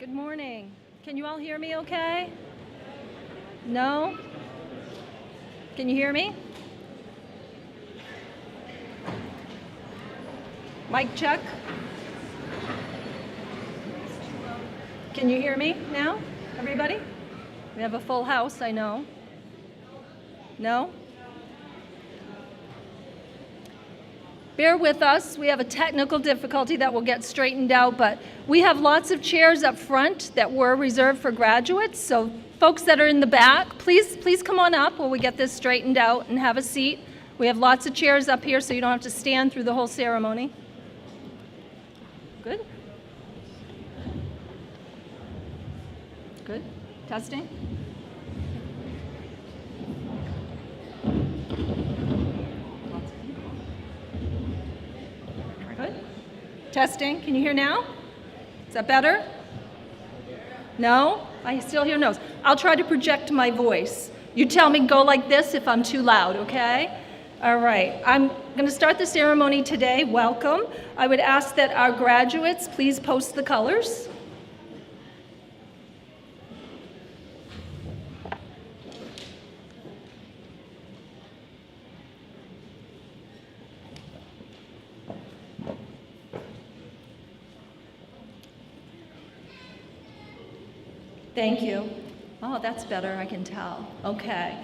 Good morning. Can you all hear me okay? No? Can you hear me? Mic check. Can you hear me now, everybody? We have a full house, I know. No? Bear with us. We have a technical difficulty that will get straightened out, but we have lots of chairs up front that were reserved for graduates. So folks that are in the back, please come on up while we get this straightened out and have a seat. We have lots of chairs up here so you don't have to stand through the whole ceremony. Good? Good? Testing? Good? Testing. Can you hear now? Is that better? No? I still hear no's. I'll try to project my voice. You tell me go like this if I'm too loud, okay? All right. I'm going to start the ceremony today. Welcome. I would ask that our graduates please post the colors. Thank you. Oh, that's better, I can tell. Okay.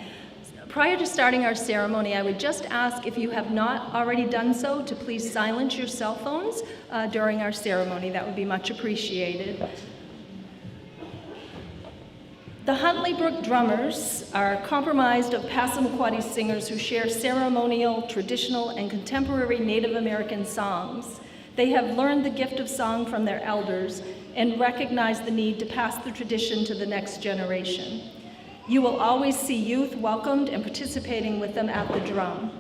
Prior to starting our ceremony, I would just ask if you have not already done so to please silence your cell phones during our ceremony. That would be much appreciated. The Huntley Brook Drummers are comprised of Passamaquoddy singers who share ceremonial, traditional, and contemporary Native American songs. They have learned the gift of song from their elders and recognize the need to pass the tradition to the next generation. You will always see youth welcomed and participating with them at the drum.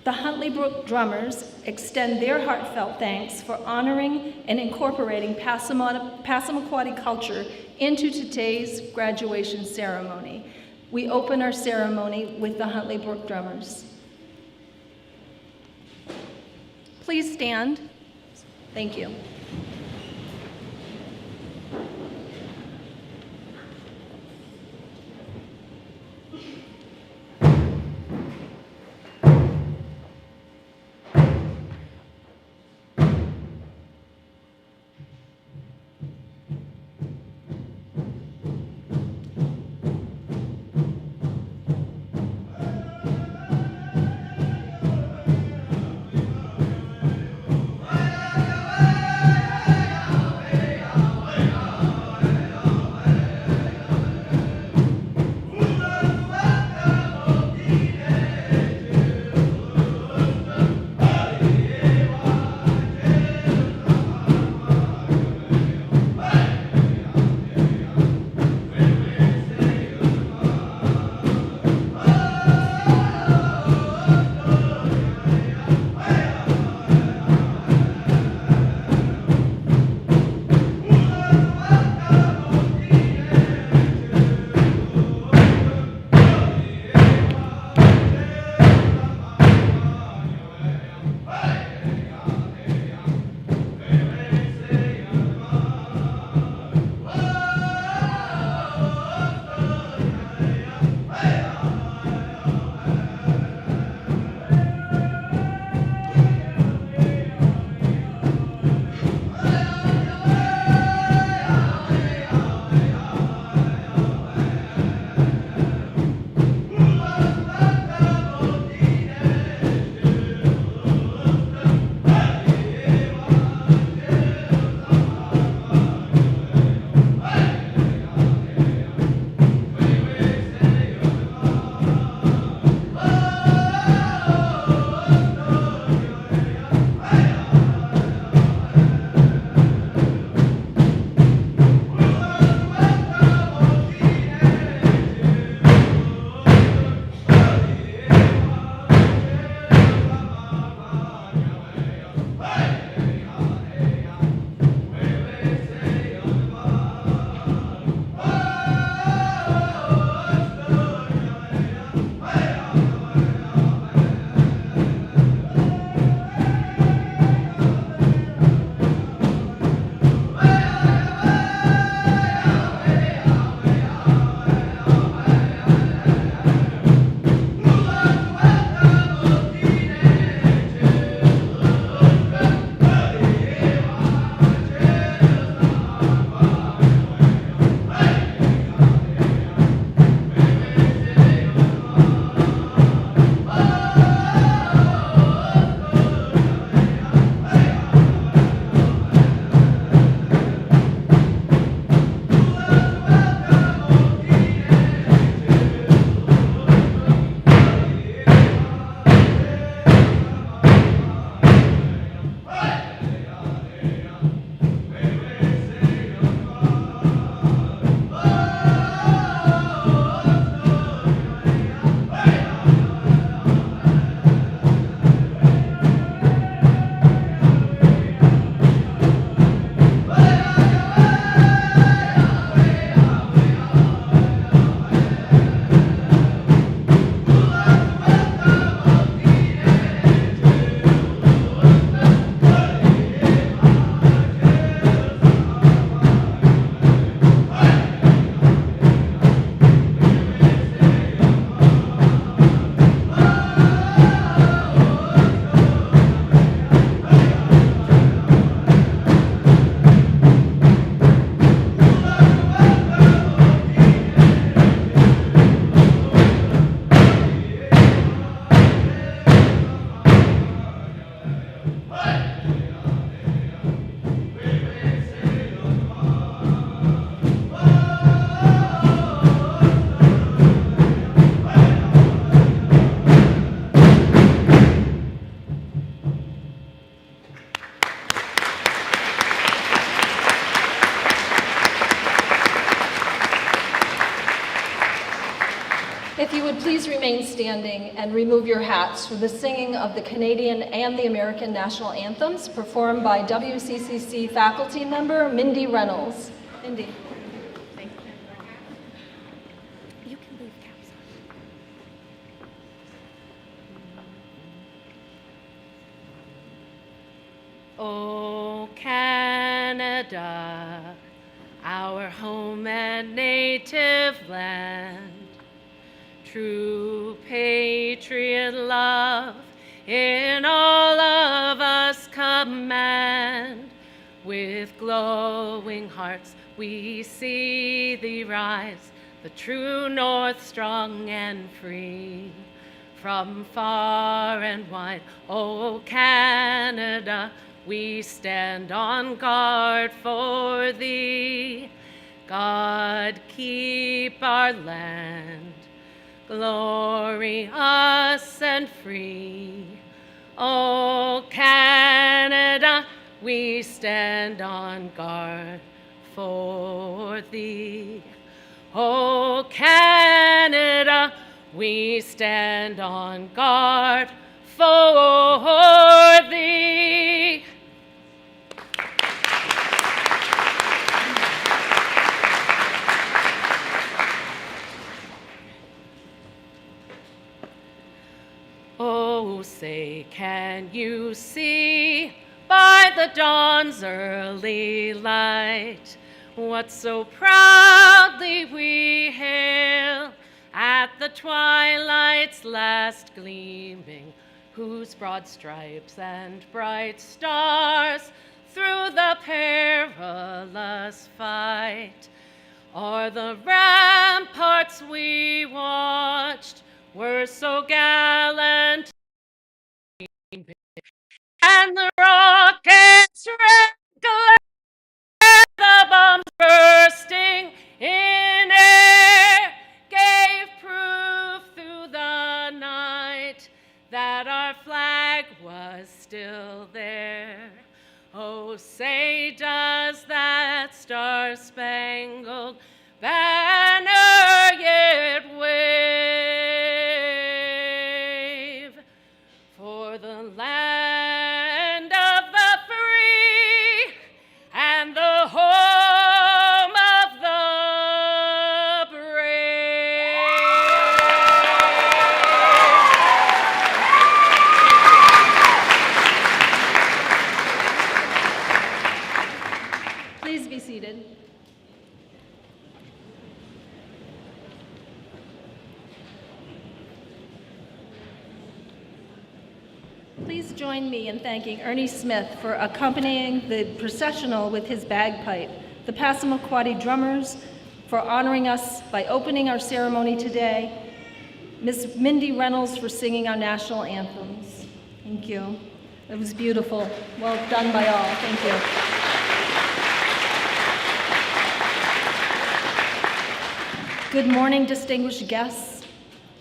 The Huntley Brook Drummers extend their heartfelt thanks for honoring and incorporating Passamaquoddy culture into today's graduation ceremony. We open our ceremony with the Huntley Brook Drummers. Please stand. Thank you. If you would please remain standing and remove your hats for the singing of the Canadian and the American national anthems performed by WCCC faculty member Mindy Reynolds. Mindy. Thank you. You can leave caps on. Oh, Canada, our home and native land, true patriot love in all of us command. With glowing hearts we see thee rise, the true north strong and free. From far and wide, oh Canada, we stand on guard for thee. God keep our land glorious and free. Oh Canada, we stand on guard for thee. Oh Canada, we stand on guard for thee. Oh, say, can you see by the dawn's early light what so proudly we hail at the twilight's last gleaming, whose broad stripes and bright stars through the perilous fight o'er the ramparts we watched were so gallant, and the rockets red glare, the bombs bursting in air gave proof through the night that our flag was still there. Oh, say, does that star-spangled banner yet wave for the land of the free and the home of the brave? Please be seated. Please join me in thanking Ernie Smith for accompanying the processional with his bagpipe, the Passamaquoddy drummers for honoring us by opening our ceremony today, Ms. Mindy Reynolds for singing our national anthems. Thank you. It was beautiful. Well done by all. Thank you. Good morning, distinguished guests,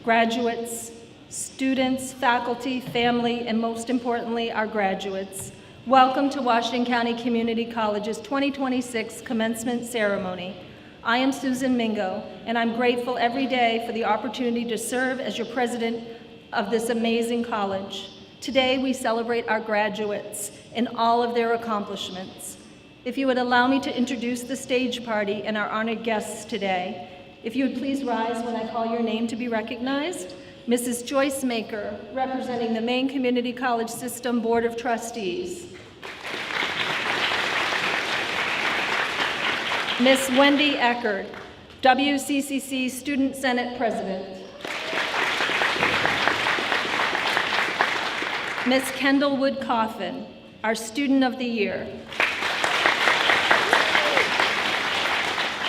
graduates, students, faculty, family, and most importantly, our graduates. Welcome to Washington County Community College's 2026 commencement ceremony. I am Susan Mingo, and I'm grateful every day for the opportunity to serve as your president of this amazing college. Today, we celebrate our graduates and all of their accomplishments. If you would allow me to introduce the stage party and our honored guests today. If you would please rise when I call your name to be recognized. Mrs. Joyce Maker, representing the Maine Community College System Board of Trustees. Miss Wendy Eckert, WCCC Student Senate President. Miss Kendall Wood Coffin, our Student of the Year.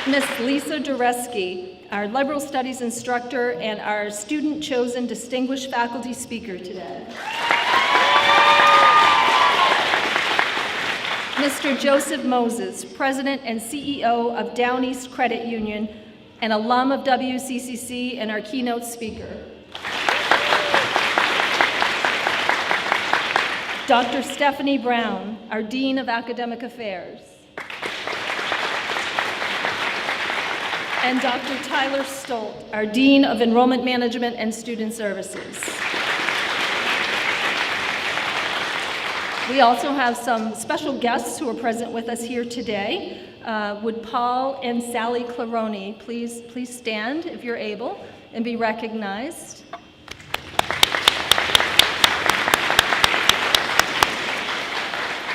Miss Lisa Dureski, our Liberal Studies instructor and our student-chosen distinguished faculty speaker today. Mr. Joseph Moses, President and CEO of Down East Credit Union, an alum of WCCC and our keynote speaker. Dr. Stephanie Brown, our Dean of Academic Affairs. and Dr. Tyler Stolt, our Dean of Enrollment Management and Student Services. We also have some special guests who are present with us here today. Would Paul and Sally Claroni please stand if you're able and be recognized?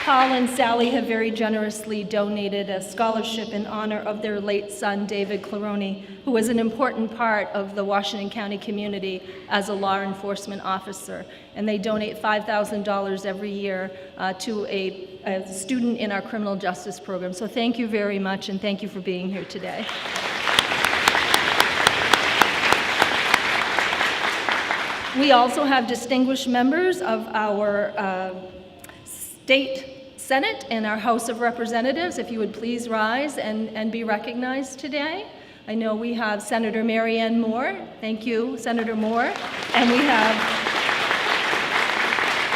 Paul and Sally have very generously donated a scholarship in honor of their late son, David Claroni, who was an important part of the Washington County community as a law enforcement officer. And they donate $5,000 every year to a student in our criminal justice program. So thank you very much, and thank you for being here today. We also have distinguished members of our State Senate and our House of Representatives. If you would please rise and be recognized today. I know we have Senator Marianne Moore. Thank you, Senator Moore. And we have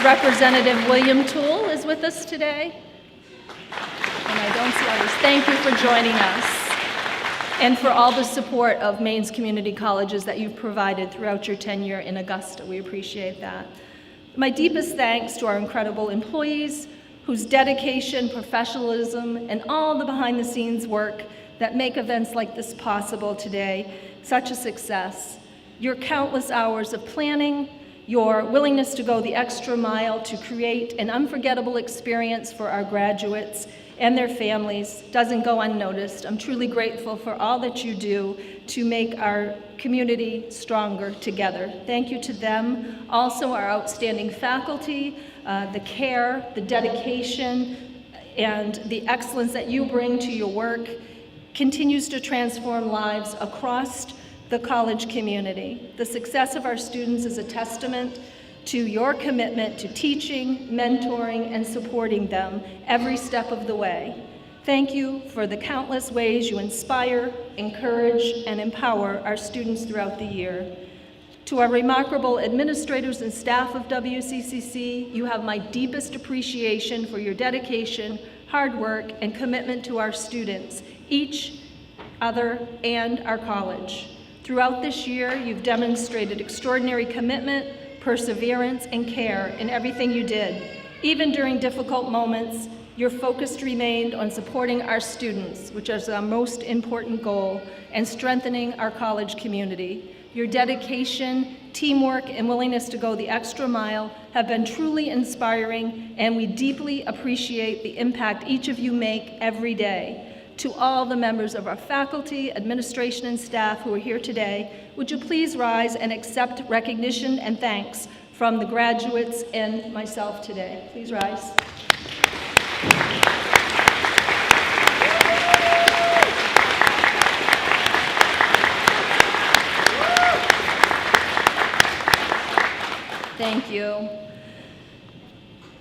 Representative William Toole is with us today. And I don't see others. Thank you for joining us and for all the support of Maine's community colleges that you've provided throughout your tenure in Augusta. We appreciate that. My deepest thanks to our incredible employees whose dedication, professionalism, and all the behind-the-scenes work that make events like this possible today such a success. Your countless hours of planning, your willingness to go the extra mile to create an unforgettable experience for our graduates and their families doesn't go unnoticed. I'm truly grateful for all that you do to make our community stronger together. Thank you to them. Also, our outstanding faculty, the care, the dedication, and the excellence that you bring to your work continues to transform lives across the college community. The success of our students is a testament to your commitment to teaching, mentoring, and supporting them every step of the way. Thank you for the countless ways you inspire, encourage, and empower our students throughout the year. To our remarkable administrators and staff of WCCC, you have my deepest appreciation for your dedication, hard work, and commitment to our students, each other, and our college. Throughout this year, you've demonstrated extraordinary commitment, perseverance, and care in everything you did. Even during difficult moments, your focus remained on supporting our students, which is our most important goal, and strengthening our college community. Your dedication, teamwork, and willingness to go the extra mile have been truly inspiring, and we deeply appreciate the impact each of you make every day. To all the members of our faculty, administration, and staff who are here today, would you please rise and accept recognition and thanks from the graduates and myself today. Please rise. Thank you.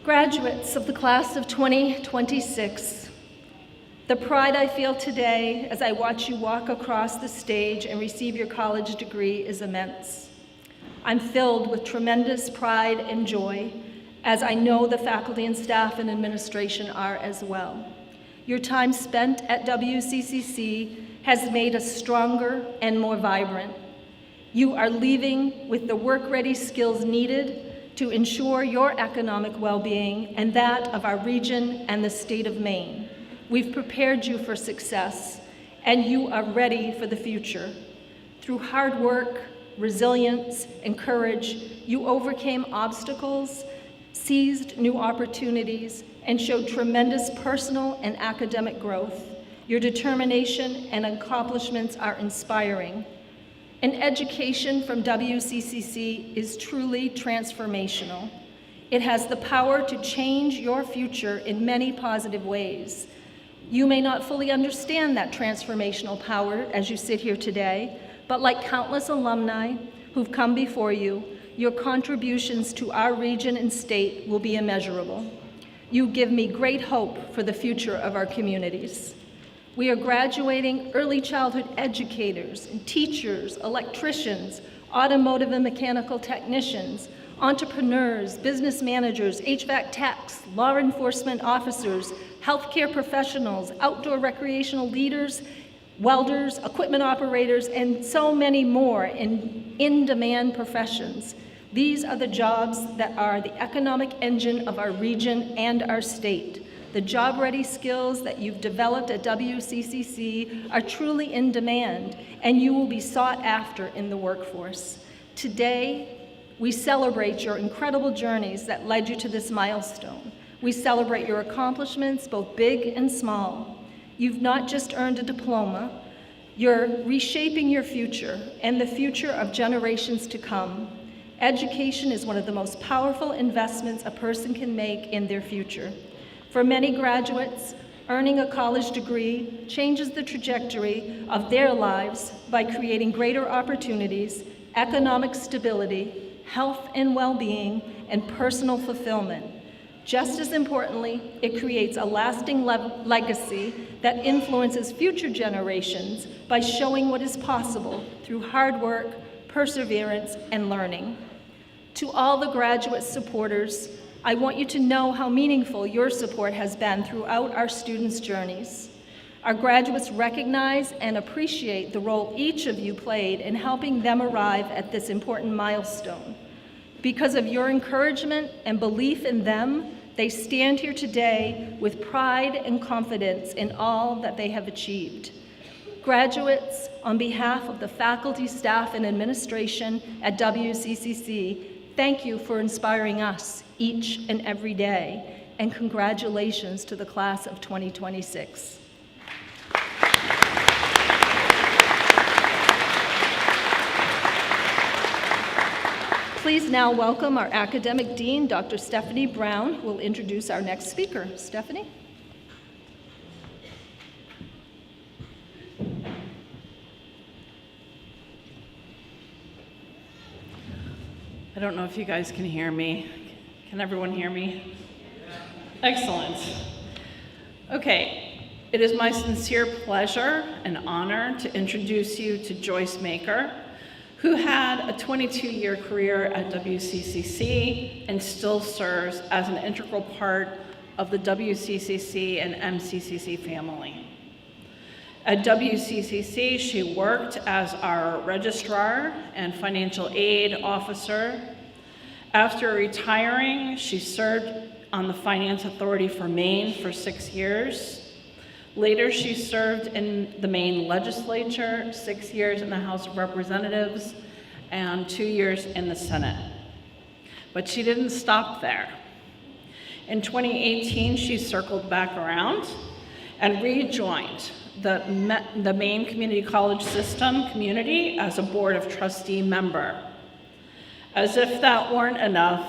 Graduates of the class of 2026, the pride I feel today as I watch you walk across the stage and receive your college degree is immense. I'm filled with tremendous pride and joy, as I know the faculty and staff and administration are as well. Your time spent at WCCC has made us stronger and more vibrant. You are leaving with the work-ready skills needed to ensure your economic well-being and that of our region and the state of Maine. We've prepared you for success, and you are ready for the future. Through hard work, resilience, and courage, you overcame obstacles, seized new opportunities, and showed tremendous personal and academic growth. Your determination and accomplishments are inspiring. An education from WCCC is truly transformational. It has the power to change your future in many positive ways. You may not fully understand that transformational power as you sit here today, but like countless alumni who've come before you, your contributions to our region and state will be immeasurable. You give me great hope for the future of our communities. We are graduating early childhood educators and teachers, electricians, automotive and mechanical technicians, entrepreneurs, business managers, HVAC techs, law enforcement officers, healthcare professionals, outdoor recreational leaders, welders, equipment operators, and so many more in-demand professions. These are the jobs that are the economic engine of our region and our state. The job-ready skills that you've developed at WCCC are truly in demand, and you will be sought after in the workforce. Today, we celebrate your incredible journeys that led you to this milestone. We celebrate your accomplishments, both big and small. You've not just earned a diploma, you're reshaping your future and the future of generations to come. Education is one of the most powerful investments a person can make in their future. For many graduates, earning a college degree changes the trajectory of their lives by creating greater opportunities, economic stability, health and well-being, and personal fulfillment. Just as importantly, it creates a lasting legacy that influences future generations by showing what is possible through hard work, perseverance, and learning. To all the graduate supporters, I want you to know how meaningful your support has been throughout our students' journeys. Our graduates recognize and appreciate the role each of you played in helping them arrive at this important milestone. Because of your encouragement and belief in them, they stand here today with pride and confidence in all that they have achieved. Graduates, on behalf of the faculty, staff, and administration at WCCC, thank you for inspiring us each and every day, and congratulations to the class of 2026. Please now welcome our academic dean, Dr. Stephanie Brown, who will introduce our next speaker. Stephanie? I don't know if you guys can hear me. Can everyone hear me? Excellent. Okay, it is my sincere pleasure and honor to introduce you to Joyce Maker, who had a 22-year career at WCCC and still serves as an integral part of the WCCC and MCCC family. At WCCC, she worked as our registrar and financial aid officer. After retiring, she served on the Finance Authority for Maine for 6 years. Later, she served in the Maine legislature, 6 years in the House of Representatives, and 2 years in the Senate. But she didn't stop there. In 2018, she circled back around and rejoined the Maine Community College System community as a Board of Trustee member. As if that weren't enough,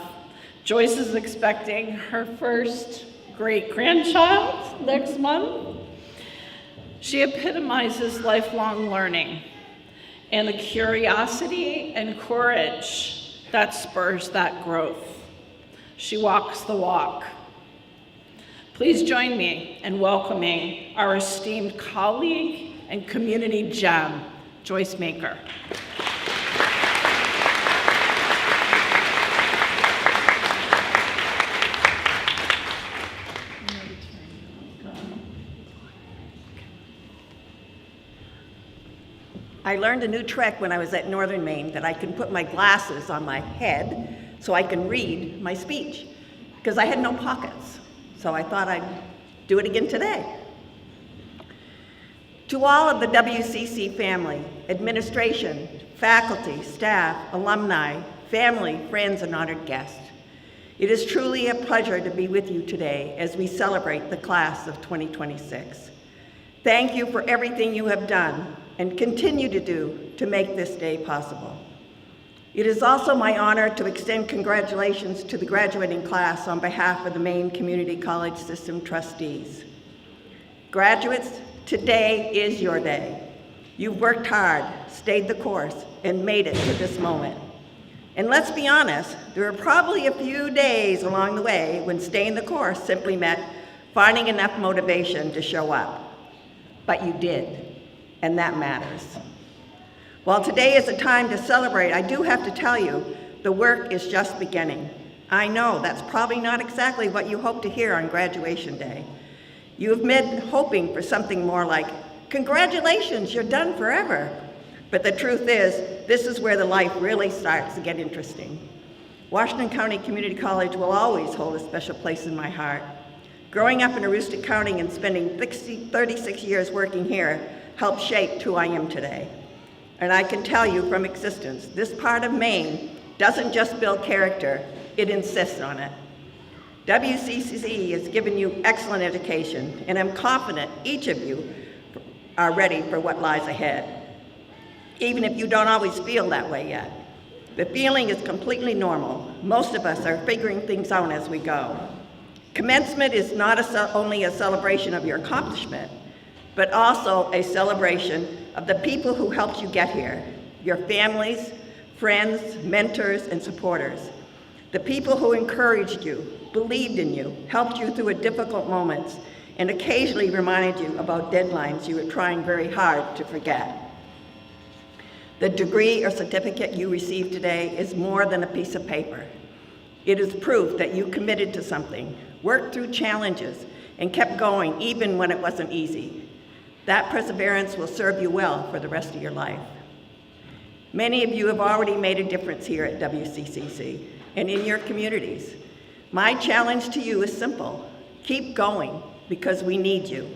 Joyce is expecting her first great-grandchild next month. She epitomizes lifelong learning and the curiosity and courage that spurs that growth. She walks the walk. Please join me in welcoming our esteemed colleague and community gem, Joyce Maker. I learned a new trick when I was at Northern Maine, that I can put my glasses on my head so I can read my speech, because I had no pockets. So I thought I'd do it again today. To all of the WCC family, administration, faculty, staff, alumni, family, friends, and honored guests, it is truly a pleasure to be with you today as we celebrate the class of 2026. Thank you for everything you have done and continue to do to make this day possible. It is also my honor to extend congratulations to the graduating class on behalf of the Maine Community College System trustees. Graduates, today is your day. You've worked hard, stayed the course, and made it to this moment. And let's be honest, there were probably a few days along the way when staying the course simply meant finding enough motivation to show up. But you did. And that matters. While today is a time to celebrate, I do have to tell you, the work is just beginning. I know that's probably not exactly what you hope to hear on graduation day. You have been hoping for something more like Congratulations, you're done forever. But the truth is, this is where the life really starts to get interesting. Washington County Community College will always hold a special place in my heart. Growing up in Aroostook County and spending 36 years working here helped shape who I am today. And I can tell you from existence, this part of Maine doesn't just build character, it insists on it. WCCC has given you excellent education, and I'm confident each of you are ready for what lies ahead, even if you don't always feel that way yet. The feeling is completely normal. Most of us are figuring things out as we go. Commencement is not only a celebration of your accomplishment, but also a celebration of the people who helped you get here, your families, friends, mentors, and supporters. The people who encouraged you, believed in you, helped you through difficult moments, and occasionally reminded you about deadlines you were trying very hard to forget. The degree or certificate you receive today is more than a piece of paper. It is proof that you committed to something, worked through challenges, and kept going even when it wasn't easy. That perseverance will serve you well for the rest of your life. Many of you have already made a difference here at WCCC and in your communities. My challenge to you is simple. Keep going, because we need you.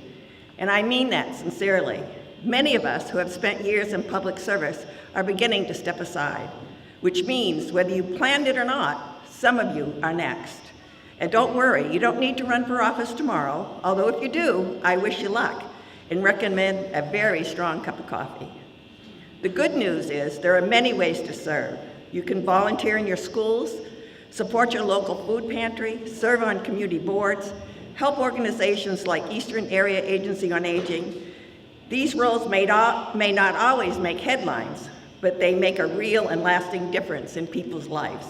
And I mean that sincerely. Many of us who have spent years in public service are beginning to step aside, which means whether you planned it or not, some of you are next. And don't worry, you don't need to run for office tomorrow, although if you do, I wish you luck and recommend a very strong cup of coffee. The good news is there are many ways to serve. You can volunteer in your schools, support your local food pantry, serve on community boards, help organizations like Eastern Area Agency on Aging. These roles may not always make headlines, but they make a real and lasting difference in people's lives.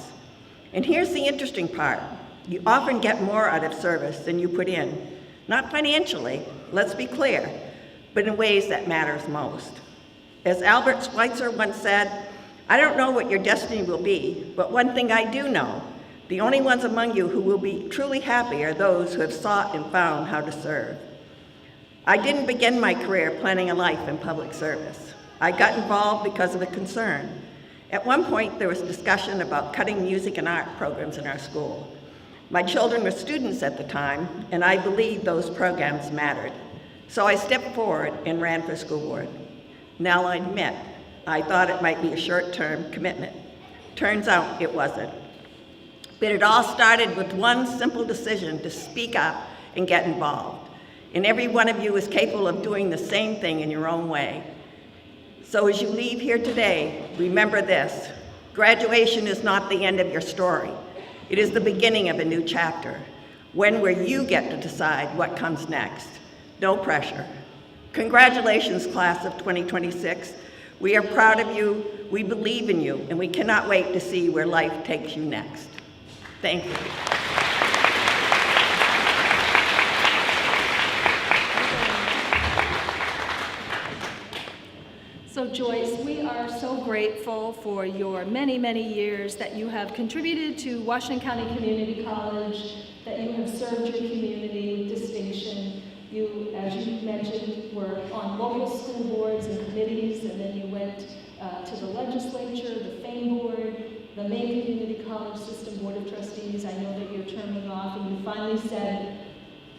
And here's the interesting part. You often get more out of service than you put in. Not financially, let's be clear, but in ways that matters most. As Albert Schweitzer once said, I don't know what your destiny will be, but one thing I do know, the only ones among you who will be truly happy are those who have sought and found how to serve. I didn't begin my career planning a life in public service. I got involved because of a concern. At one point, there was discussion about cutting music and art programs in our school. My children were students at the time, and I believed those programs mattered. So I stepped forward and ran for school board. Now I admit, I thought it might be a short-term commitment. Turns out it wasn't. But it all started with one simple decision to speak up and get involved. And every one of you is capable of doing the same thing in your own way. So as you leave here today, remember this. Graduation is not the end of your story. It is the beginning of a new chapter, one where you get to decide what comes next. No pressure. Congratulations, class of 2026. We are proud of you, we believe in you, and we cannot wait to see where life takes you next. Thank you. So Joyce, we are so grateful for your many, many years that you have contributed to Washington County Community College, that you have served your community with distinction. You, as you mentioned, were on local school boards and committees, and then you went to the legislature, the FAME board, the Maine Community College System Board of Trustees. I know that you're terming off, and you finally said,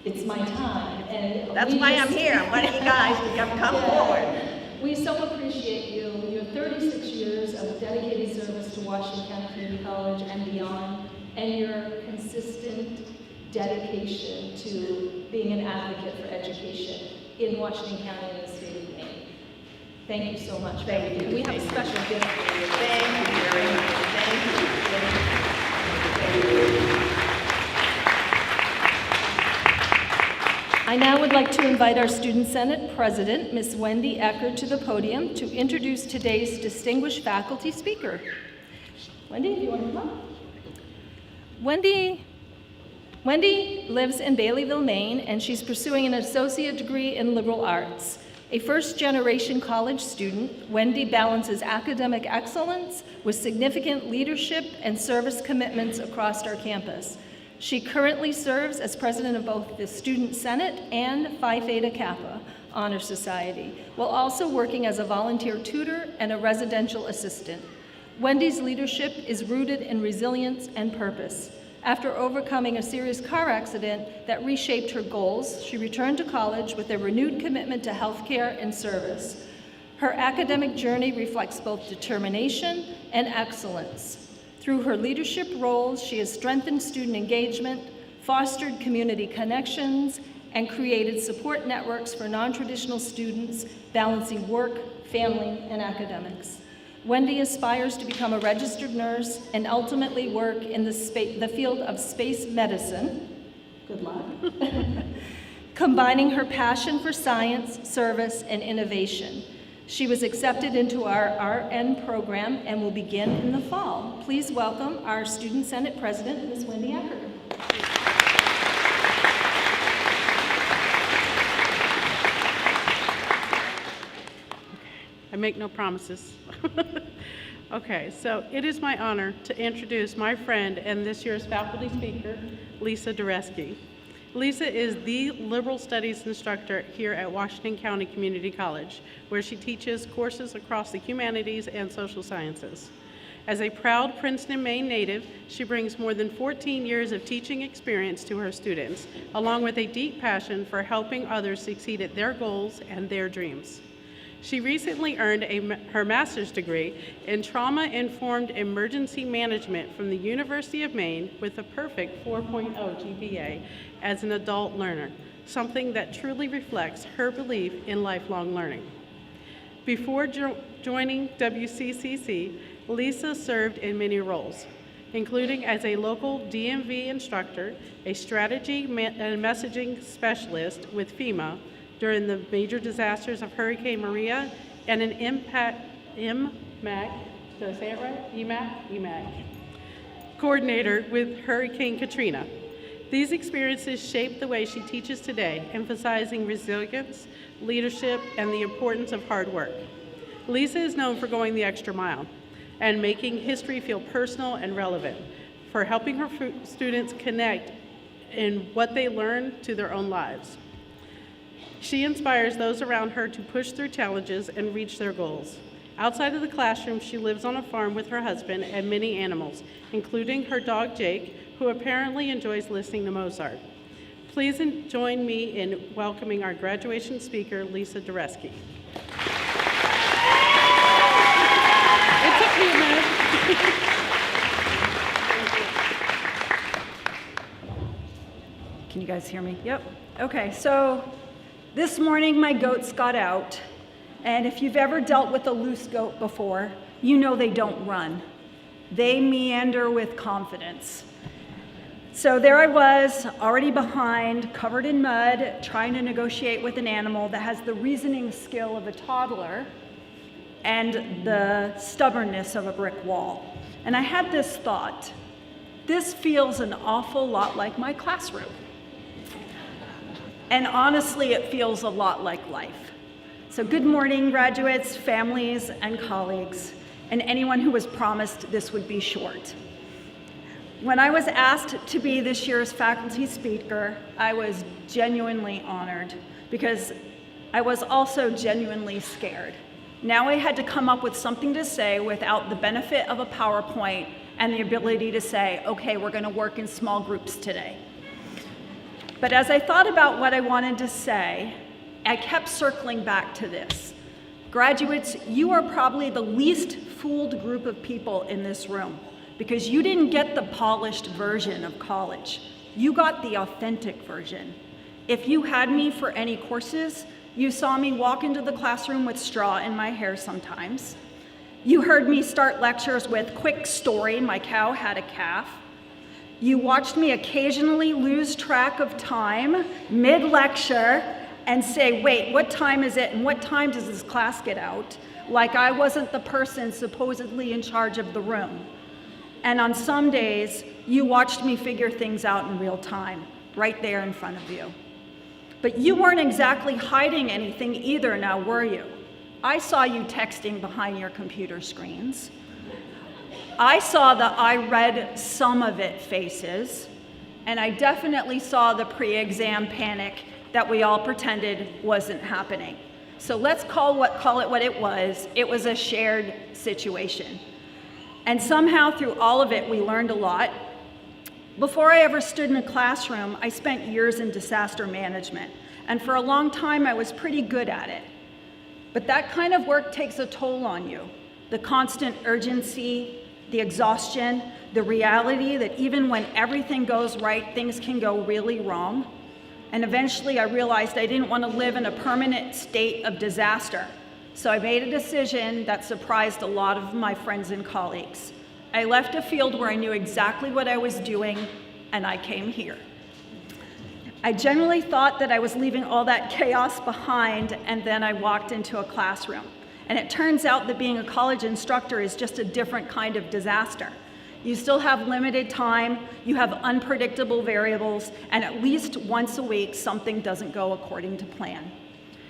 it's my time. And that's why I'm here. I want you guys to come forward. We so appreciate you. You have 36 years of dedicated service to Washington County Community College and beyond, and your consistent dedication to being an advocate for education in Washington County and the state of Maine. Thank you so much. Thank you. We have a special gift for you. Thank you very much. Thank you. Thank you. I now would like to invite our Student Senate President, Ms. Wendy Eckert, to the podium to introduce today's distinguished faculty speaker. Wendy, do you want to come up? Wendy lives in Baileyville, Maine, and she's pursuing an associate degree in liberal arts. A first-generation college student, Wendy balances academic excellence with significant leadership and service commitments across our campus. She currently serves as president of both the Student Senate and Phi Theta Kappa, Honor Society, while also working as a volunteer tutor and a residential assistant. Wendy's leadership is rooted in resilience and purpose. After overcoming a serious car accident that reshaped her goals, she returned to college with a renewed commitment to healthcare and service. Her academic journey reflects both determination and excellence. Through her leadership roles, she has strengthened student engagement, fostered community connections, and created support networks for non-traditional students, balancing work, family, and academics. Wendy aspires to become a registered nurse and ultimately work in the field of space medicine. Good luck. Combining her passion for science, service, and innovation. She was accepted into our RN program and will begin in the fall. Please welcome our Student Senate President, Ms. Wendy Acker. I make no promises. Okay, so it is my honor to introduce my friend and this year's faculty speaker, Lisa Dureski. Lisa is the liberal studies instructor here at Washington County Community College, where she teaches courses across the humanities and social sciences. As a proud Princeton, Maine native, she brings more than 14 years of teaching experience to her students, along with a deep passion for helping others succeed at their goals and their dreams. She recently earned her master's degree in trauma-informed emergency management from the University of Maine with a perfect 4.0 GPA as an adult learner, something that truly reflects her belief in lifelong learning. Before joining WCCC, Lisa served in many roles, including as a local DMV instructor, a strategy and messaging specialist with FEMA, during the major disasters of Hurricane Maria, and an EMAC coordinator with Hurricane Katrina. These experiences shape the way she teaches today, emphasizing resilience, leadership, and the importance of hard work. Lisa is known for going the extra mile and making history feel personal and relevant, for helping her students connect in what they learn to their own lives. She inspires those around her to push through challenges and reach their goals. Outside of the classroom, she lives on a farm with her husband and many animals, including her dog Jake, who apparently enjoys listening to Mozart. Please join me in welcoming our graduation speaker, Lisa Dureski. It took me a minute. Can you guys hear me? Yep. Okay, so this morning my goats got out, and if you've ever dealt with a loose goat before, you know they don't run. They meander with confidence. So there I was, already behind, covered in mud, trying to negotiate with an animal that has the reasoning skill of a toddler and the stubbornness of a brick wall. And I had this thought: this feels an awful lot like my classroom. And honestly, it feels a lot like life. So good morning, graduates, families, and colleagues, and anyone who was promised this would be short. When I was asked to be this year's faculty speaker, I was genuinely honored, because I was also genuinely scared. Now I had to come up with something to say without the benefit of a PowerPoint and the ability to say, okay, we're going to work in small groups today. But as I thought about what I wanted to say, I kept circling back to this. Graduates, you are probably the least fooled group of people in this room, because you didn't get the polished version of college. You got the authentic version. If you had me for any courses, you saw me walk into the classroom with straw in my hair sometimes. You heard me start lectures with quick story, my cow had a calf. You watched me occasionally lose track of time mid-lecture and say, wait, what time is it and what time does this class get out? Like I wasn't the person supposedly in charge of the room. And on some days, you watched me figure things out in real time, right there in front of you. But you weren't exactly hiding anything either, now were you? I saw you texting behind your computer screens. I saw the I read some of it faces, and I definitely saw the pre-exam panic that we all pretended wasn't happening. So let's call it what it was. It was a shared situation. And somehow through all of it, we learned a lot. Before I ever stood in a classroom, I spent years in disaster management. And for a long time, I was pretty good at it. But that kind of work takes a toll on you. The constant urgency, the exhaustion, the reality that even when everything goes right, things can go really wrong. And eventually I realized I didn't want to live in a permanent state of disaster. So I made a decision that surprised a lot of my friends and colleagues. I left a field where I knew exactly what I was doing, and I came here. I generally thought that I was leaving all that chaos behind, and then I walked into a classroom. And it turns out that being a college instructor is just a different kind of disaster. You still have limited time, you have unpredictable variables, and at least once a week, something doesn't go according to plan.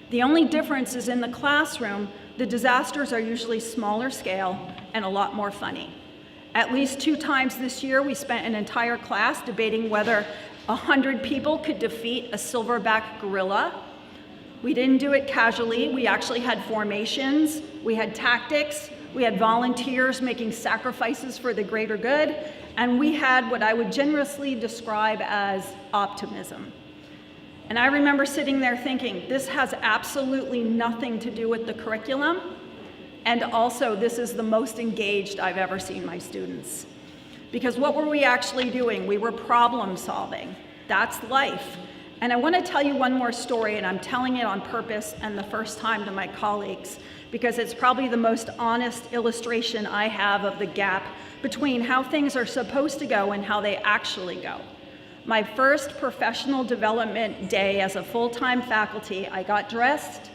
The only difference is in the classroom, the disasters are usually smaller scale and a lot more funny. At least 2 times this year, we spent an entire class debating whether 100 people could defeat a silverback gorilla. We didn't do it casually. We actually had formations, we had tactics, we had volunteers making sacrifices for the greater good, and we had what I would generously describe as optimism. And I remember sitting there thinking, this has absolutely nothing to do with the curriculum, and also this is the most engaged I've ever seen my students. Because what were we actually doing? We were problem solving. That's life. And I want to tell you one more story, and I'm telling it on purpose and the first time to my colleagues, because it's probably the most honest illustration I have of the gap between how things are supposed to go and how they actually go. My first professional development day as a full-time faculty, I got dressed,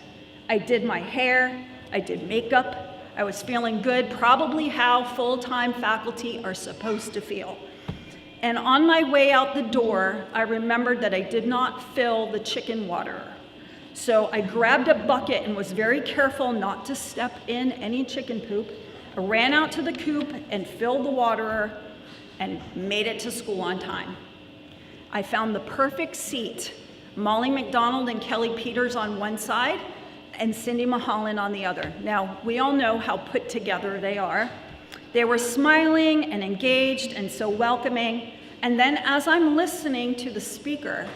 I did my hair, I did makeup, I was feeling good, probably how full-time faculty are supposed to feel. And on my way out the door, I remembered that I did not fill the chicken waterer. So I grabbed a bucket and was very careful not to step in any chicken poop. I ran out to the coop and filled the waterer and made it to school on time. I found the perfect seat, Molly McDonald and Kelly Peters on one side and Cindy Mahalan on the other. Now, we all know how put together they are. They were smiling and engaged and so welcoming. And then as I'm listening to the speaker,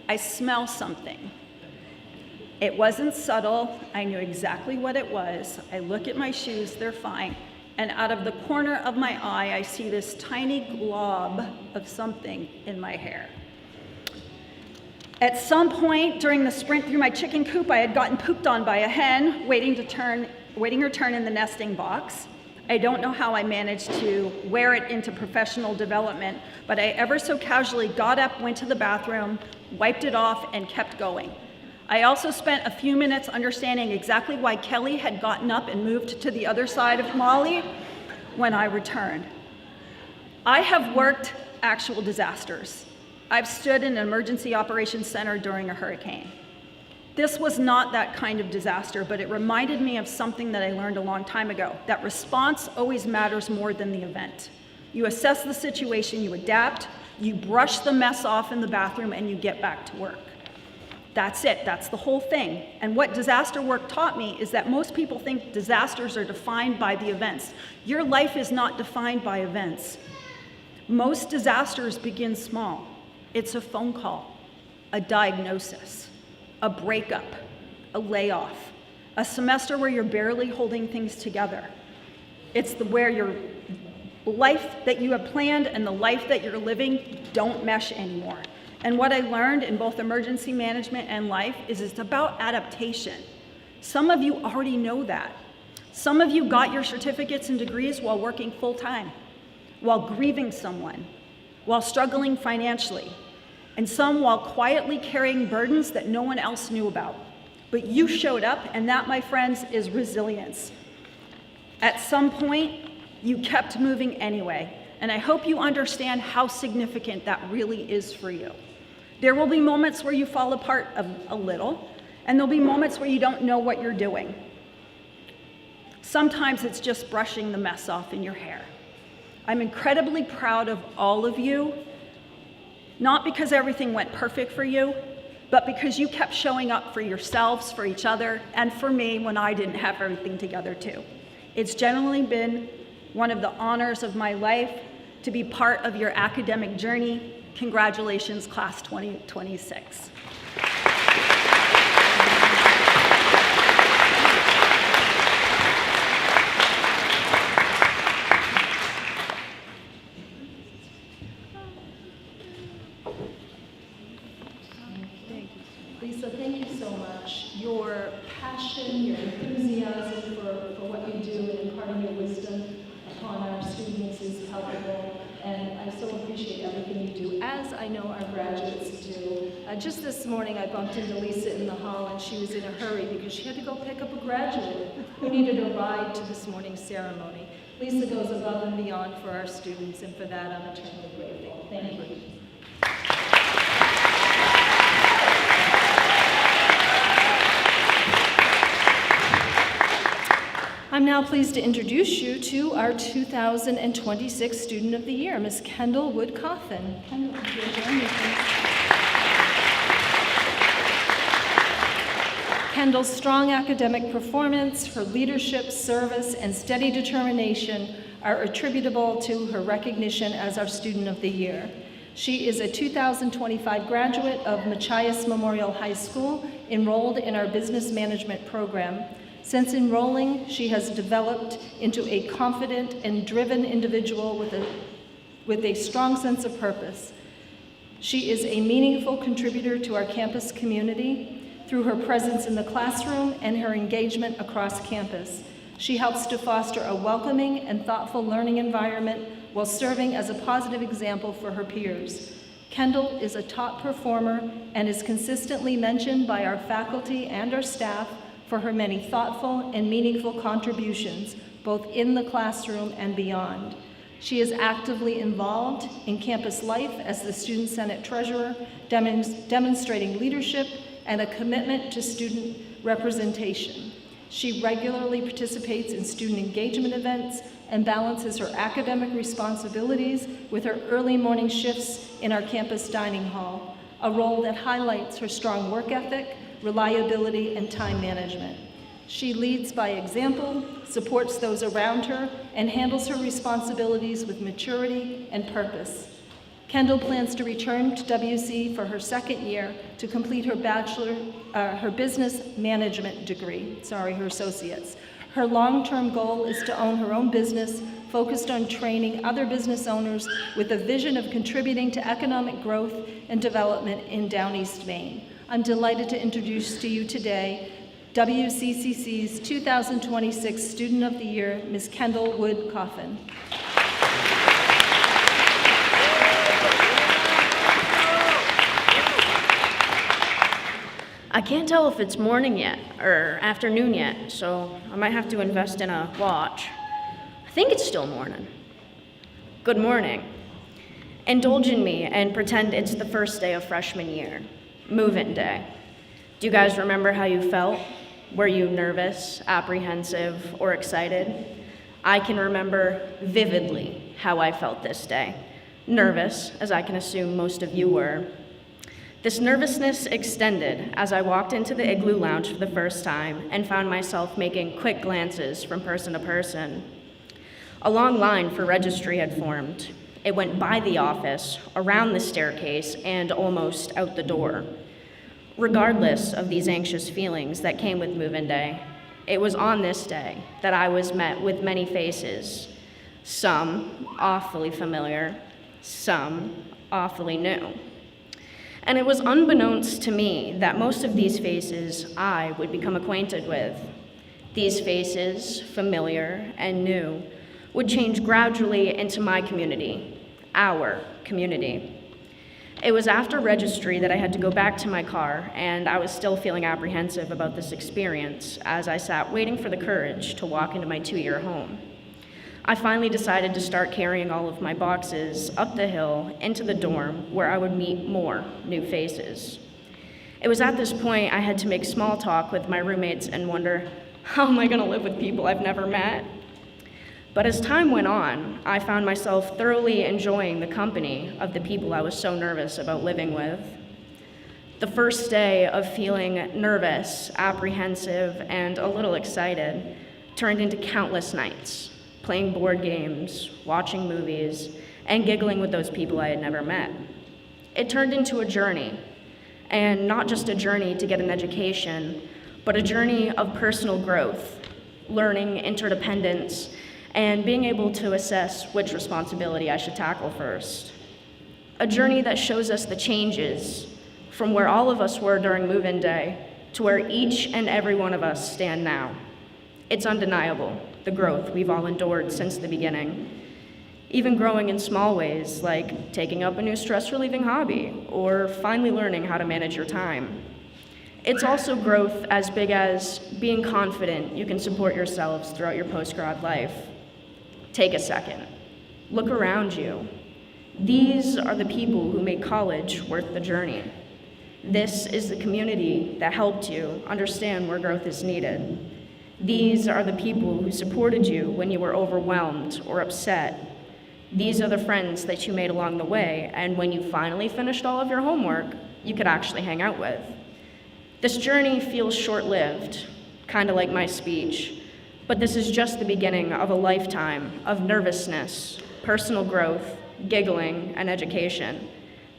I smell something. It wasn't subtle. I knew exactly what it was. I look at my shoes, they're fine. And out of the corner of my eye, I see this tiny glob of something in my hair. At some point during the sprint through my chicken coop, I had gotten pooped on by a hen waiting her turn in the nesting box. I don't know how I managed to wear it into professional development, but I ever so casually got up, went to the bathroom, wiped it off, and kept going. I also spent a few minutes understanding exactly why Kelly had gotten up and moved to the other side of Molly when I returned. I have worked actual disasters. I've stood in an emergency operations center during a hurricane. This was not that kind of disaster, but it reminded me of something that I learned a long time ago, that response always matters more than the event. You assess the situation, you adapt, you brush the mess off in the bathroom, and you get back to work. That's it, that's the whole thing. And what disaster work taught me is that most people think disasters are defined by the events. Your life is not defined by events. Most disasters begin small. It's a phone call, a diagnosis, a breakup, a layoff, a semester where you're barely holding things together. It's where your life that you have planned and the life that you're living don't mesh anymore. And what I learned in both emergency management and life is it's about adaptation. Some of you already know that. Some of you got your certificates and degrees while working full-time, while grieving someone, while struggling financially, and some while quietly carrying burdens that no one else knew about. But you showed up, and that, my friends, is resilience. At some point, you kept moving anyway, and I hope you understand how significant that really is for you. There will be moments where you fall apart a little, and there'll be moments where you don't know what you're doing. Sometimes it's just brushing the mess off in your hair. I'm incredibly proud of all of you, not because everything went perfect for you, but because you kept showing up for yourselves, for each other, and for me when I didn't have everything together too. It's generally been one of the honors of my life to be part of your academic journey. Congratulations, class 2026. Lisa, thank you so much. Your passion, your enthusiasm for what you do and imparting your wisdom upon our students is palpable, and I so appreciate everything you do, as I know our graduates do. Just this morning, I bumped into Lisa in the hall, and she was in a hurry because she had to go pick up a graduate who needed a ride to this morning's ceremony. Lisa goes above and beyond for our students, and for that, I'm eternally grateful. Thank you. I'm now pleased to introduce you to our 2026 Student of the Year, Ms. Kendall Wood-Coffin. Kendall, would you join me, please? Kendall's strong academic performance, her leadership, service, and steady determination are attributable to her recognition as our Student of the Year. She is a 2025 graduate of Machias Memorial High School, enrolled in our business management program. Since enrolling, she has developed into a confident and driven individual with a strong sense of purpose. She is a meaningful contributor to our campus community through her presence in the classroom and her engagement across campus. She helps to foster a welcoming and thoughtful learning environment while serving as a positive example for her peers. Kendall is a top performer and is consistently mentioned by our faculty and our staff for her many thoughtful and meaningful contributions, both in the classroom and beyond. She is actively involved in campus life as the Student Senate Treasurer, demonstrating leadership and a commitment to student representation. She regularly participates in student engagement events and balances her academic responsibilities with her early morning shifts in our campus dining hall, a role that highlights her strong work ethic, reliability, and time management. She leads by example, supports those around her, and handles her responsibilities with maturity and purpose. Kendall plans to return to WC for her second year to complete her business management degree, her associate's. Her long-term goal is to own her own business, focused on training other business owners with a vision of contributing to economic growth and development in Down East Maine. I'm delighted to introduce to you today WCCC's 2026 Student of the Year, Ms. Kendall Wood-Coffin. I can't tell if it's morning yet or afternoon yet, so I might have to invest in a watch. I think it's still morning. Good morning. Indulge in me and pretend it's the first day of freshman year. Move-in day. Do you guys remember how you felt? Were you nervous, apprehensive, or excited? I can remember vividly how I felt this day. Nervous, as I can assume most of you were. This nervousness extended as I walked into the Igloo Lounge for the first time and found myself making quick glances from person to person. A long line for registry had formed. It went by the office, around the staircase, and almost out the door. Regardless of these anxious feelings that came with move-in day, it was on this day that I was met with many faces, some awfully familiar, some awfully new. And it was unbeknownst to me that most of these faces I would become acquainted with. These faces, familiar and new, would change gradually into my community, our community. It was after registry that I had to go back to my car, and I was still feeling apprehensive about this experience as I sat waiting for the courage to walk into my 2-year home. I finally decided to start carrying all of my boxes up the hill into the dorm where I would meet more new faces. It was at this point I had to make small talk with my roommates and wonder, how am I going to live with people I've never met? But as time went on, I found myself thoroughly enjoying the company of the people I was so nervous about living with. The first day of feeling nervous, apprehensive, and a little excited turned into countless nights, playing board games, watching movies, and giggling with those people I had never met. It turned into a journey, and not just a journey to get an education, but a journey of personal growth, learning interdependence, and being able to assess which responsibility I should tackle first. A journey that shows us the changes from where all of us were during move-in day to where each and every one of us stand now. It's undeniable, the growth we've all endured since the beginning. Even growing in small ways, like taking up a new stress-relieving hobby, or finally learning how to manage your time. It's also growth as big as being confident you can support yourselves throughout your post-grad life. Take a second. Look around you. These are the people who make college worth the journey. This is the community that helped you understand where growth is needed. These are the people who supported you when you were overwhelmed or upset. These are the friends that you made along the way, and when you finally finished all of your homework, you could actually hang out with. This journey feels short-lived, kind of like my speech, but this is just the beginning of a lifetime of nervousness, personal growth, giggling, and education.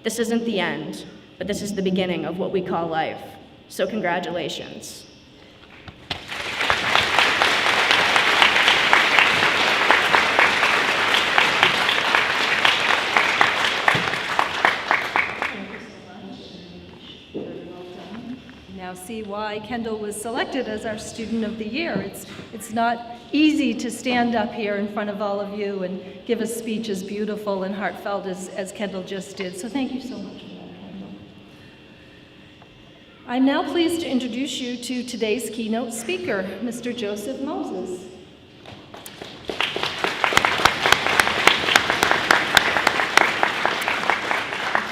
This isn't the end, but this is the beginning of what we call life. So congratulations. Now see why Kendall was selected as our Student of the Year. It's not easy to stand up here in front of all of you and give a speech as beautiful and heartfelt as Kendall just did. So thank you so much for that, Kendall. I'm now pleased to introduce you to today's keynote speaker, Mr. Joseph Moses.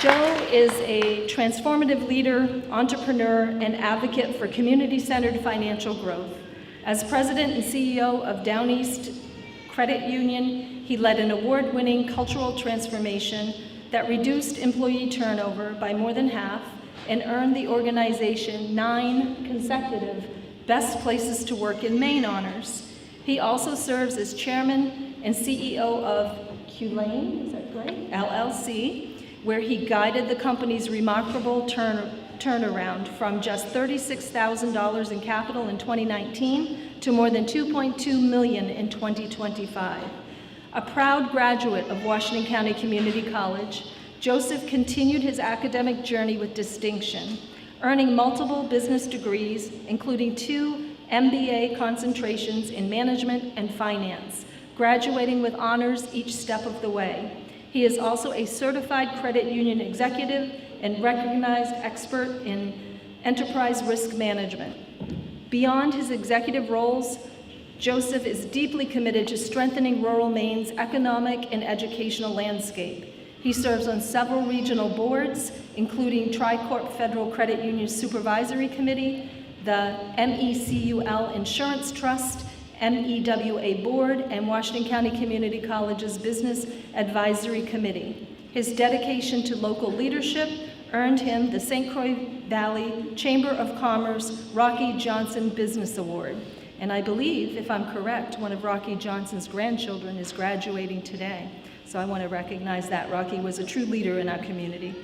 Joe is a transformative leader, entrepreneur, and advocate for community-centered financial growth. As president and CEO of Down East Credit Union, he led an award-winning cultural transformation that reduced employee turnover by more than half and earned the organization 9 consecutive Best Places to Work in Maine honors. He also serves as chairman and CEO of Culane, is that right? LLC, where he guided the company's remarkable turnaround from just $36,000 in capital in 2019 to more than $2.2 million in 2025. A proud graduate of Washington County Community College, Joseph continued his academic journey with distinction, earning multiple business degrees, including 2 MBA concentrations in management and finance, graduating with honors each step of the way. He is also a certified credit union executive and recognized expert in enterprise risk management. Beyond his executive roles, Joseph is deeply committed to strengthening rural Maine's economic and educational landscape. He serves on several regional boards, including Tricorp Federal Credit Union Supervisory Committee, the MECUL Insurance Trust, MEWA Board, and Washington County Community College's Business Advisory Committee. His dedication to local leadership earned him the St. Croix Valley Chamber of Commerce Rocky Johnson Business Award. And I believe, if I'm correct, one of Rocky Johnson's grandchildren is graduating today. So I want to recognize that. Rocky was a true leader in our community.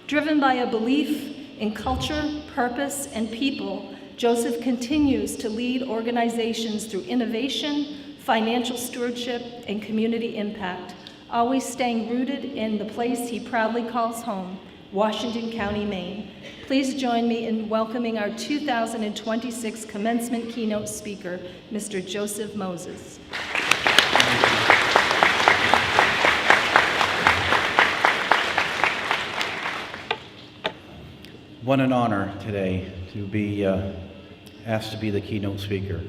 Driven by a belief in culture, purpose, and people, Joseph continues to lead organizations through innovation, financial stewardship, and community impact, always staying rooted in the place he proudly calls home, Washington County, Maine. Please join me in welcoming our 2026 Commencement keynote speaker, Mr. Joseph Moses. What an honor today to be asked to be the keynote speaker.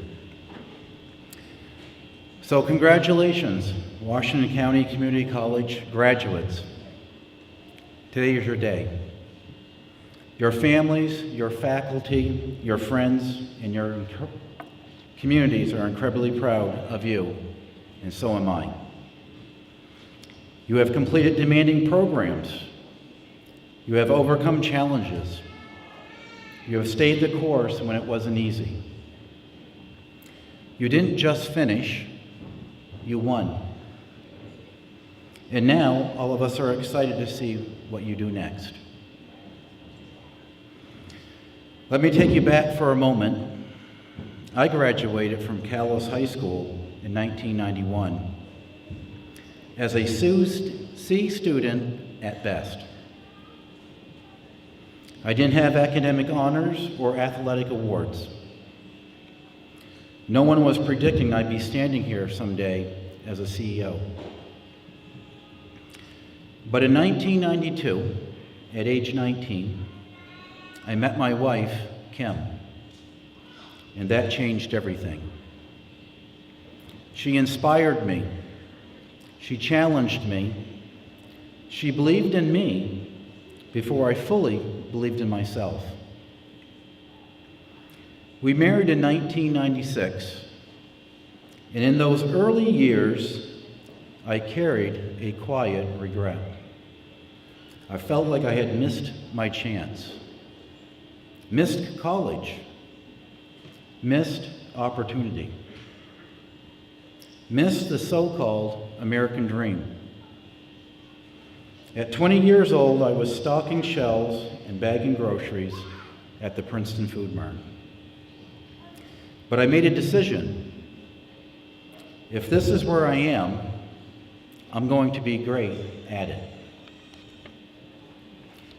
So congratulations, Washington County Community College graduates. Today is your day. Your families, your faculty, your friends, and your communities are incredibly proud of you, and so am I. You have completed demanding programs. You have overcome challenges. You have stayed the course when it wasn't easy. You didn't just finish, you won. And now, all of us are excited to see what you do next. Let me take you back for a moment. I graduated from Calais High School in 1991 as a C student at best. I didn't have academic honors or athletic awards. No one was predicting I'd be standing here someday as a CEO. But in 1992, at age 19, I met my wife, Kim, and that changed everything. She inspired me. She challenged me. She believed in me before I fully believed in myself. We married in 1996, and in those early years, I carried a quiet regret. I felt like I had missed my chance, missed college, missed opportunity, missed the so-called American dream. At 20 years old, I was stocking shelves and bagging groceries at the Princeton Food Mart. But I made a decision. If this is where I am, I'm going to be great at it.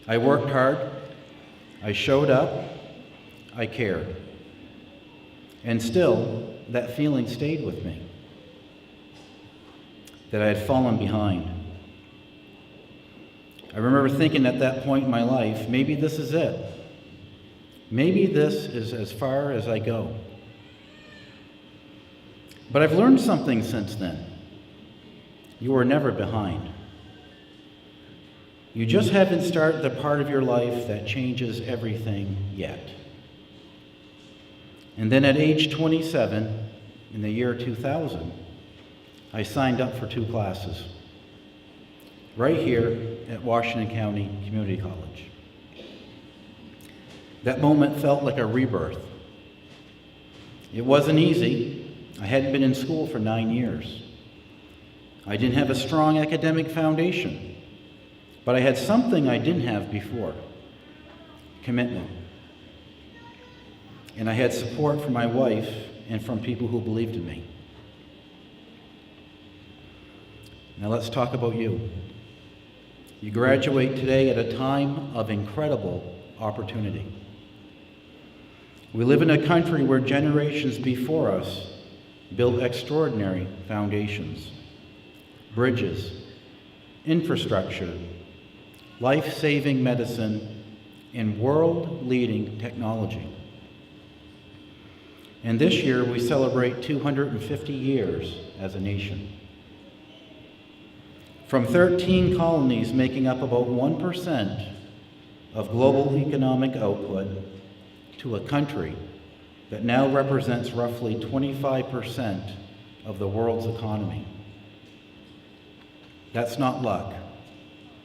I worked hard, I showed up, I cared. And still, that feeling stayed with me, that I had fallen behind. I remember thinking at that point in my life, maybe this is it. Maybe this is as far as I go. But I've learned something since then. You are never behind. You just haven't started the part of your life that changes everything yet. And then at age 27, in the year 2000, I signed up for 2 classes, right here at Washington County Community College. That moment felt like a rebirth. It wasn't easy. I hadn't been in school for 9 years. I didn't have a strong academic foundation, but I had something I didn't have before: commitment. And I had support from my wife and from people who believed in me. Now let's talk about you. You graduate today at a time of incredible opportunity. We live in a country where generations before us built extraordinary foundations, bridges, infrastructure, life-saving medicine, and world-leading technology. And this year we celebrate 250 years as a nation. From 13 colonies making up about 1% of global economic output to a country that now represents roughly 25% of the world's economy. That's not luck,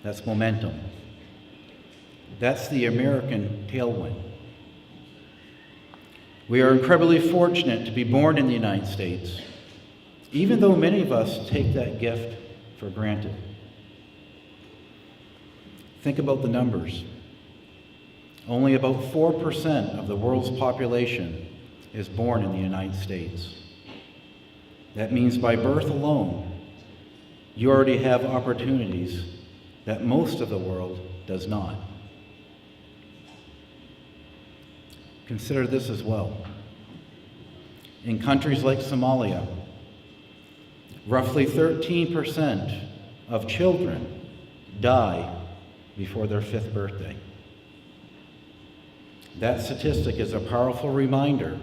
that's momentum. That's the American tailwind. We are incredibly fortunate to be born in the United States, even though many of us take that gift for granted. Think about the numbers. Only about 4% of the world's population is born in the United States. That means by birth alone, you already have opportunities that most of the world does not. Consider this as well. In countries like Somalia, roughly 13% of children die before their 5th birthday. That statistic is a powerful reminder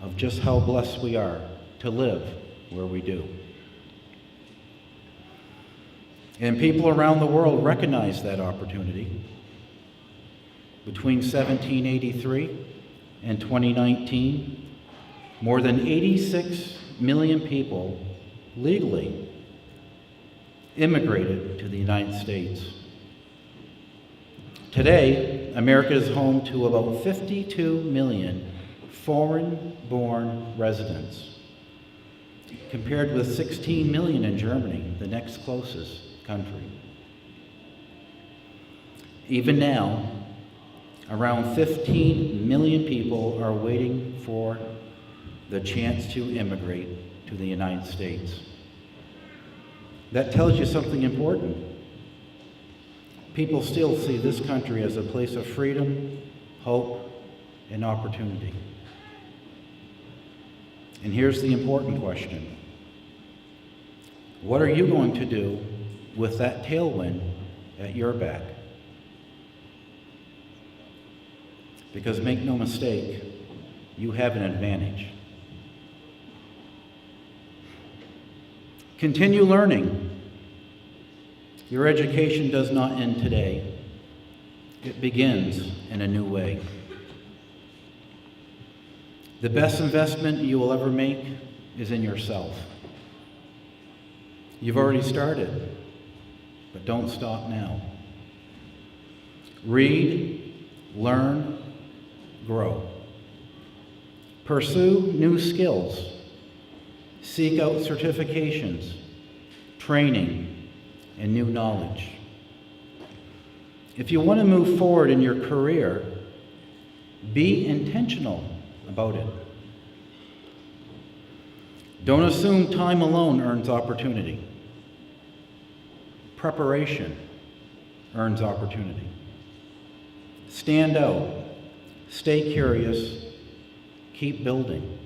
of just how blessed we are to live where we do. And people around the world recognize that opportunity. Between 1783 and 2019, more than 86 million people legally immigrated to the United States. Today, America is home to about 52 million foreign-born residents, compared with 16 million in Germany, the next closest country. Even now, around 15 million people are waiting for the chance to immigrate to the United States. That tells you something important. People still see this country as a place of freedom, hope, and opportunity. And here's the important question. What are you going to do with that tailwind at your back? Because make no mistake, you have an advantage. Continue learning. Your education does not end today. It begins in a new way. The best investment you will ever make is in yourself. You've already started, but don't stop now. Read, learn, grow. Pursue new skills. Seek out certifications, training, and new knowledge. If you want to move forward in your career, be intentional about it. Don't assume time alone earns opportunity. Preparation earns opportunity. Stand out, stay curious, keep building.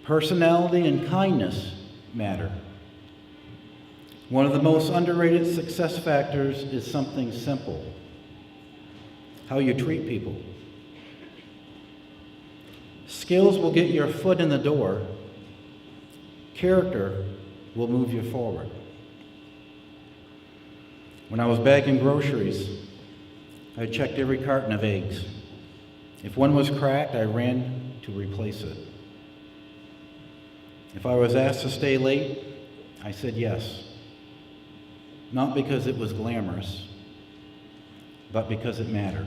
Personality and kindness matter. One of the most underrated success factors is something simple: how you treat people. Skills will get your foot in the door. Character will move you forward. When I was bagging groceries, I checked every carton of eggs. If one was cracked, I ran to replace it. If I was asked to stay late, I said yes. Not because it was glamorous, but because it mattered.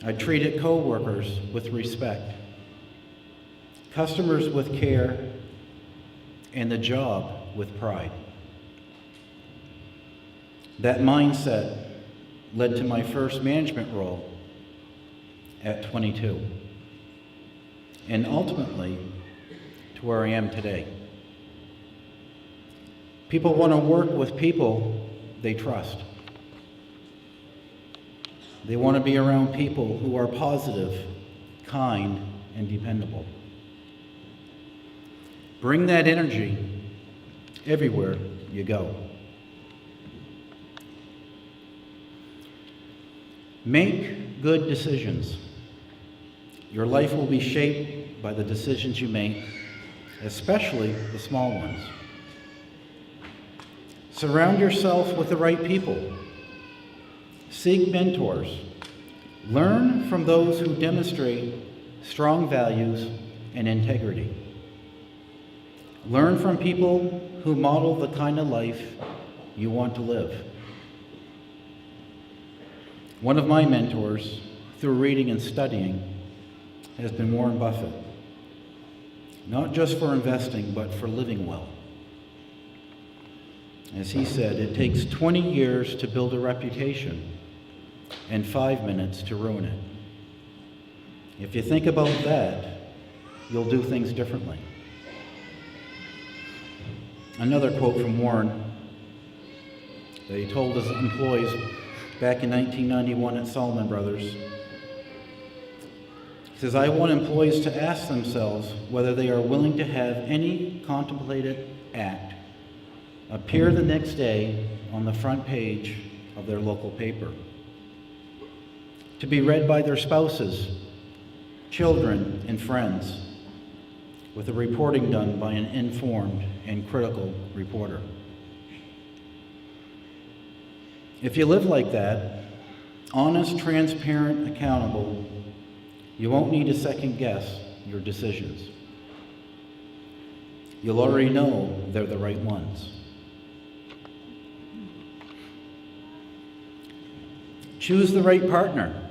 I treated coworkers with respect, customers with care, and the job with pride. That mindset led to my first management role at 22, and ultimately to where I am today. People want to work with people they trust. They want to be around people who are positive, kind, and dependable. Bring that energy everywhere you go. Make good decisions. Your life will be shaped by the decisions you make, especially the small ones. Surround yourself with the right people. Seek mentors. Learn from those who demonstrate strong values and integrity. Learn from people who model the kind of life you want to live. One of my mentors, through reading and studying, has been Warren Buffett. Not just for investing, but for living well. As he said, it takes 20 years to build a reputation and 5 minutes to ruin it. If you think about that, you'll do things differently. Another quote from Warren that he told his employees back in 1991 at Salomon Brothers. He says, "I want employees to ask themselves whether they are willing to have any contemplated act appear the next day on the front page of their local paper, to be read by their spouses, children, and friends, with the reporting done by an informed and critical reporter." If you live like that, honest, transparent, accountable, you won't need to second guess your decisions. You'll already know they're the right ones. Choose the right partner.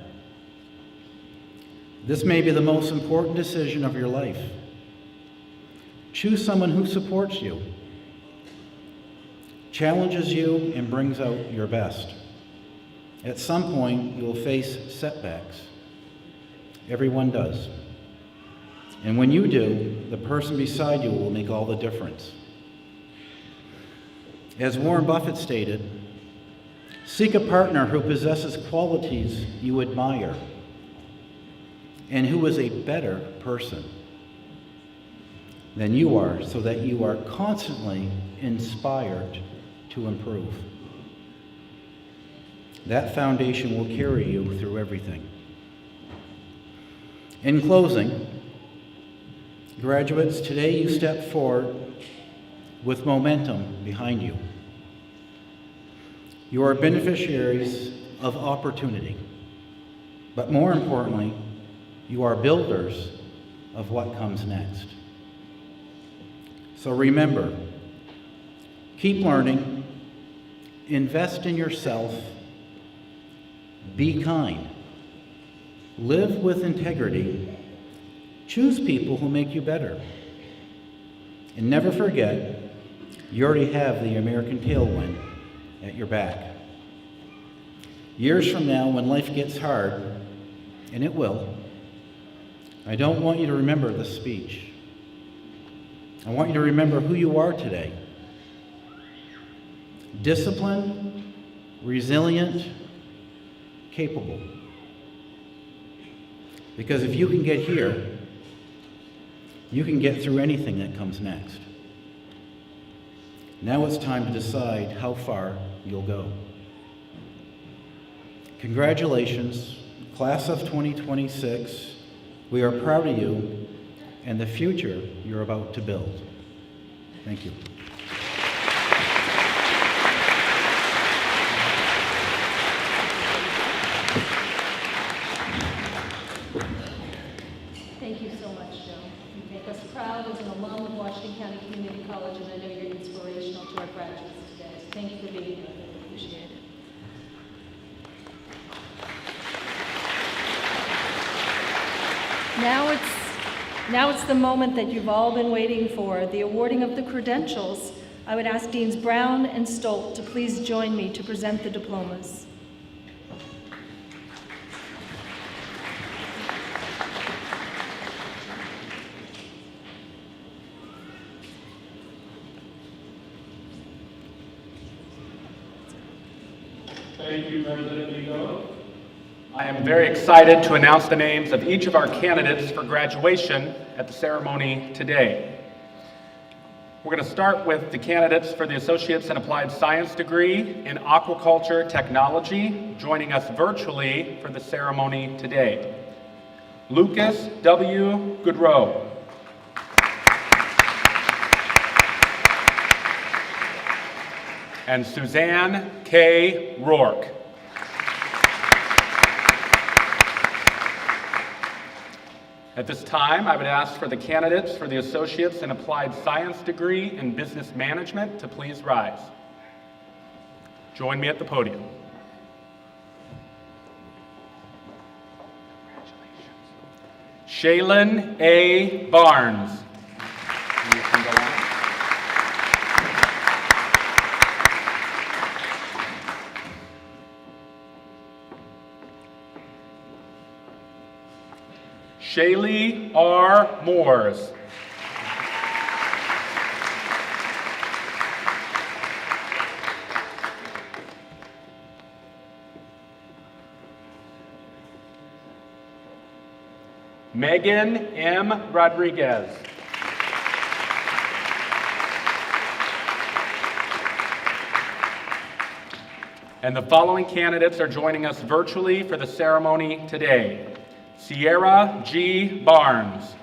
This may be the most important decision of your life. Choose someone who supports you, challenges you, and brings out your best. At some point, you will face setbacks. Everyone does. And when you do, the person beside you will make all the difference. As Warren Buffett stated, seek a partner who possesses qualities you admire and who is a better person than you are, so that you are constantly inspired to improve. That foundation will carry you through everything. In closing, graduates, today you step forward with momentum behind you. You are beneficiaries of opportunity, but more importantly, you are builders of what comes next. So remember, keep learning, invest in yourself, be kind, live with integrity, choose people who make you better, and never forget, you already have the American tailwind at your back. Years from now, when life gets hard, and it will, I don't want you to remember this speech. I want you to remember who you are today. Disciplined, resilient, capable. Because if you can get here, you can get through anything that comes next. Now it's time to decide how far you'll go. Congratulations, class of 2026. We are proud of you and the future you're about to build. Thank you. Thank you so much, Joe. You make us proud as an alum of Washington County Community College, and I know you're inspirational to our graduates today. So thank you for being here. I appreciate it. Now it's the moment that you've all been waiting for, the awarding of the credentials. I would ask Deans Brown and Stolt to please join me to present the diplomas. Thank you, President Vigo. I am very excited to announce the names of each of our candidates for graduation at the ceremony today. We're going to start with the candidates for the Associates in Applied Science degree in Aquaculture Technology, joining us virtually for the ceremony today. Lucas W. Goodrow. And Suzanne K. Rourke. At this time, I would ask for the candidates for the Associates in Applied Science degree in Business Management to please rise. Join me at the podium. Shaylin A. Barnes. Shaylee R. Moores. Megan M. Rodriguez. And the following candidates are joining us virtually for the ceremony today. Sierra G. Barnes.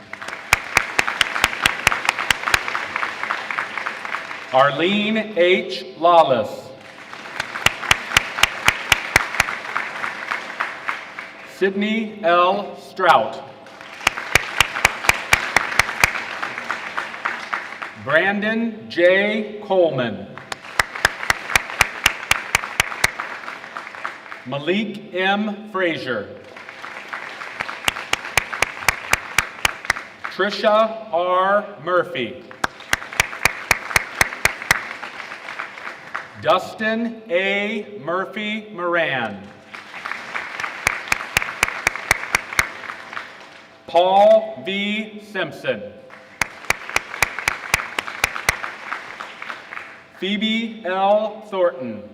Arlene H. Lawless. Sydney L. Strout. Brandon J. Coleman. Malik M. Frazier. Trisha R. Murphy. Dustin A. Murphy Moran. Paul V. Simpson. Phoebe L. Thornton.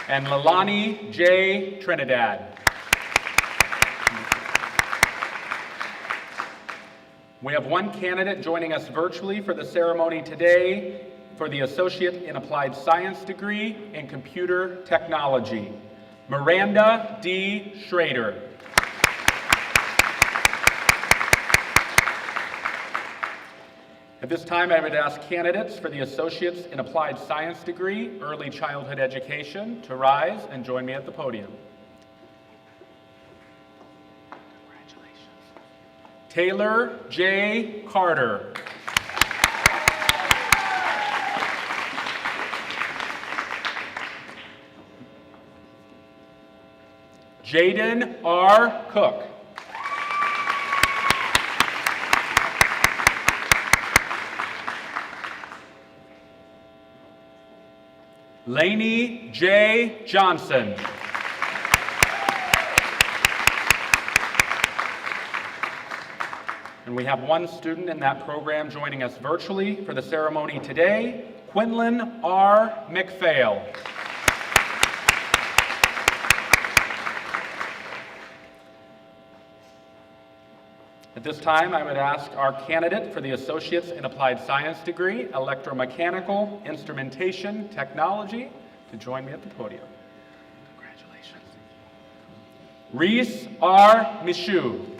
And Lalani J. Trinidad. We have one candidate joining us virtually for the ceremony today for the Associate in Applied Science degree in Computer Technology, Miranda D. Schrader. At this time, I would ask candidates for the Associates in Applied Science degree, Early Childhood Education, to rise and join me at the podium. Taylor J. Carter. Jaden R. Cook. Lainey J. Johnson. And we have one student in that program joining us virtually for the ceremony today, Quinlan R. McPhail. At this time, I would ask our candidate for the Associates in Applied Science degree, Electromechanical Instrumentation Technology, to join me at the podium. Congratulations. Reese R. Michoud.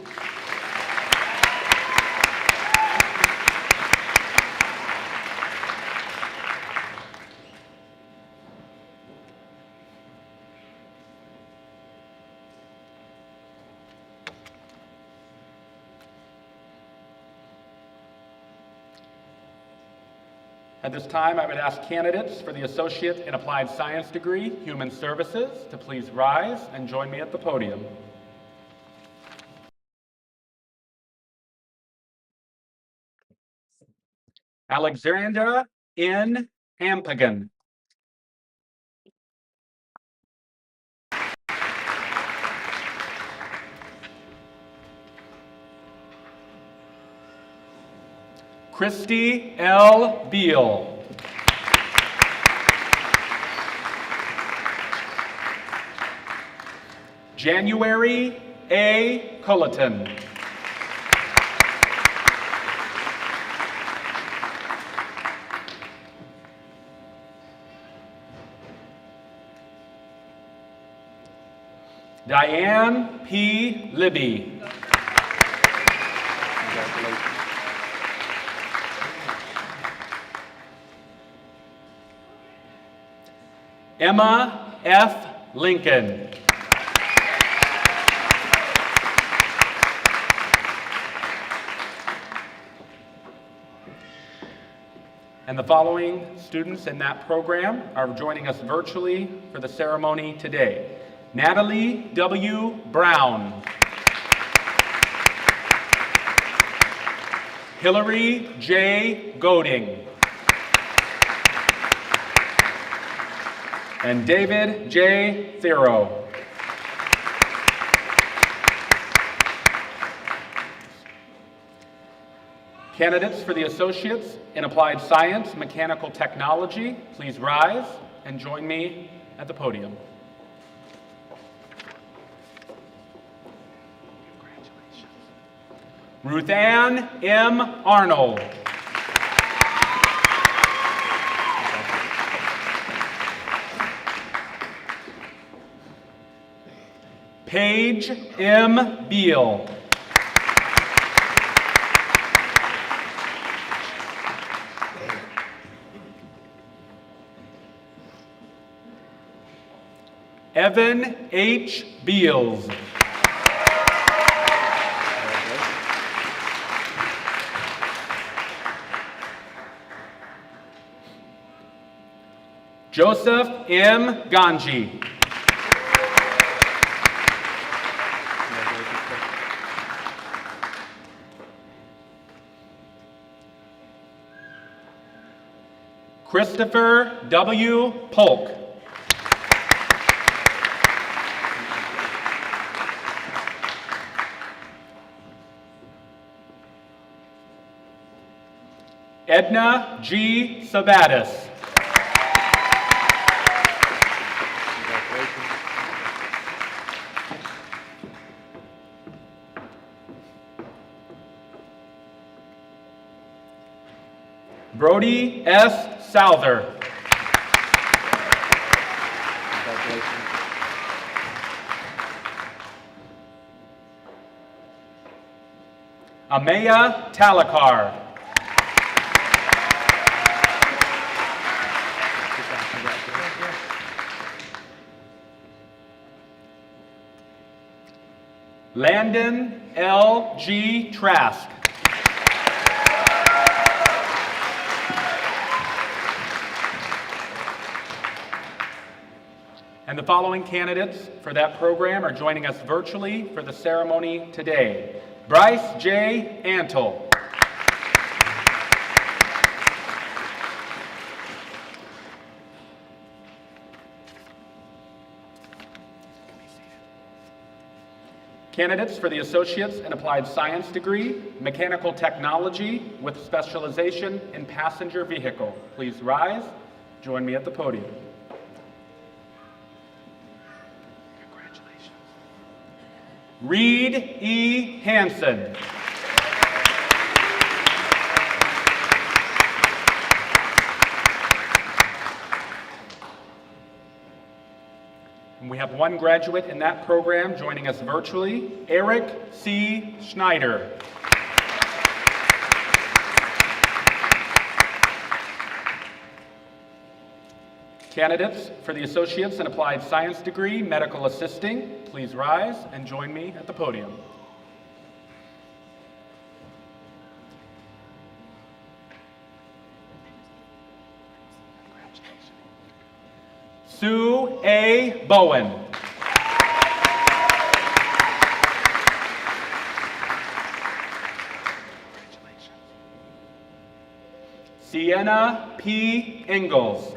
At this time, I would ask candidates for the Associate in Applied Science degree, Human Services, to please rise and join me at the podium. Alexandra N. Ampagan. Christy L. Beal. January A. Culleton. Diane P. Libby. Emma F. Lincoln. And the following students in that program are joining us virtually for the ceremony today. Natalie W. Brown. Hillary J. Goding. And David J. Thero. Candidates for the Associates in Applied Science, Mechanical Technology, please rise and join me at the podium. Ruth Ann M. Arnold. Paige M. Beal. Evan H. Beals. Joseph M. Ganji. Christopher W. Polk. Edna G. Sabatis. Brody S. Souther. Amaya Talakar. Landon L. G. Trask. And the following candidates for that program are joining us virtually for the ceremony today. Bryce J. Antle. Candidates for the Associates in Applied Science degree, Mechanical Technology with specialization in passenger vehicle. Please rise, join me at the podium. Congratulations. Reed E. Hansen. And we have one graduate in that program joining us virtually, Eric C. Schneider. Candidates for the Associates in Applied Science degree, Medical Assisting, please rise and join me at the podium. Sue A. Bowen. Sienna P. Ingalls.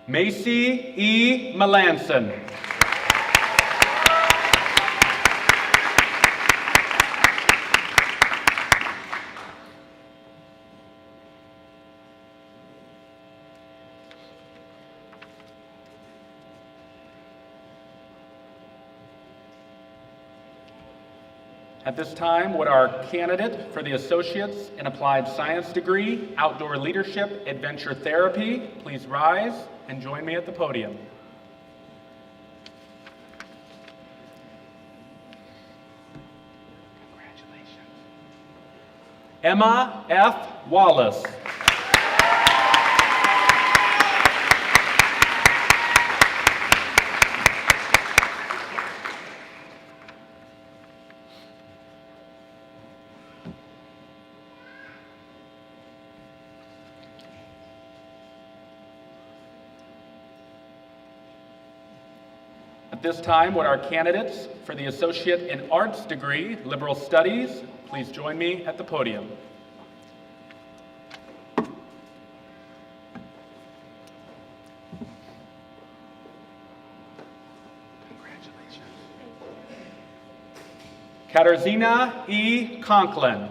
Macy E. Melanson. At this time, would our candidate for the Associates in Applied Science degree, Outdoor Leadership, Adventure Therapy, please rise and join me at the podium. Congratulations. Emma F. Wallace. At this time, would our candidates for the Associate in Arts degree, Liberal Studies, please join me at the podium. Congratulations. Katarzyna E. Conklin.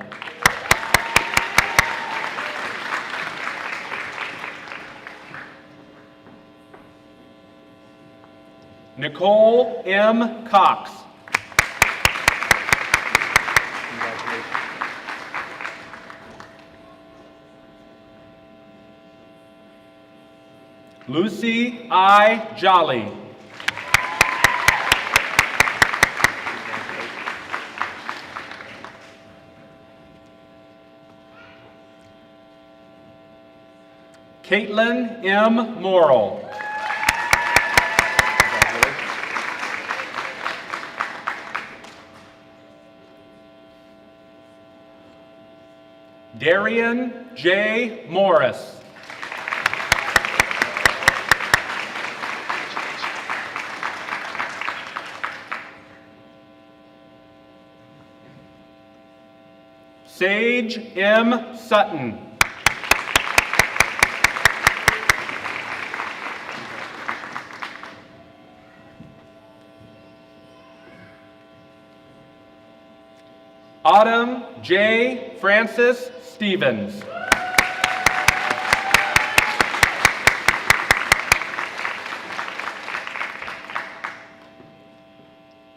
Nicole M. Cox. Lucy I. Jolly. Caitlin M. Morrill. Darian J. Morris. Sage M. Sutton. Autumn J. Francis Stevens.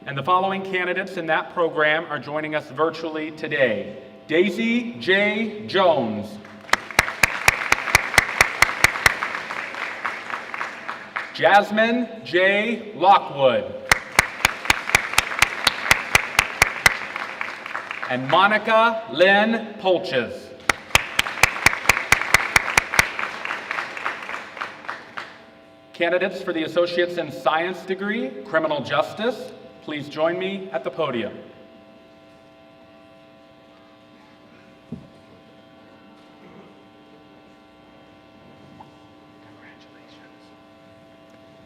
And the following candidates in that program are joining us virtually today. Daisy J. Jones. Jasmine J. Lockwood. And Monica Lynn Polches. Candidates for the Associates in Science degree, Criminal Justice, please join me at the podium.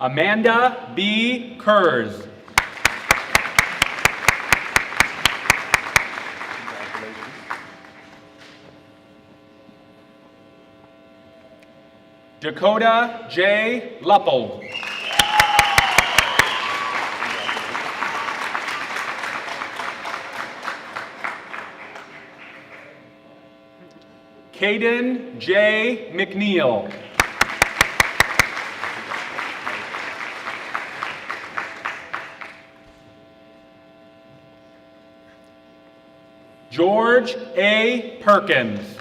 Amanda B. Kurz. Dakota J. Luppold. Caden J. McNeil. George A. Perkins.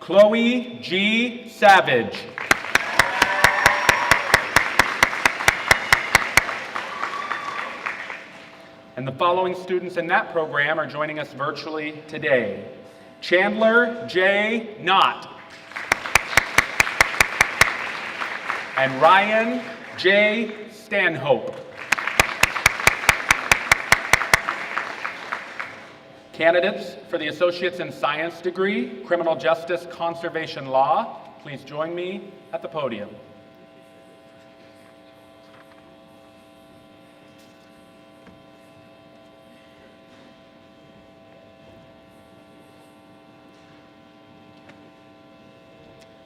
Chloe G. Savage. And the following students in that program are joining us virtually today. Chandler J. Knott. And Ryan J. Stanhope. Candidates for the Associates in Science degree, Criminal Justice Conservation Law, please join me at the podium.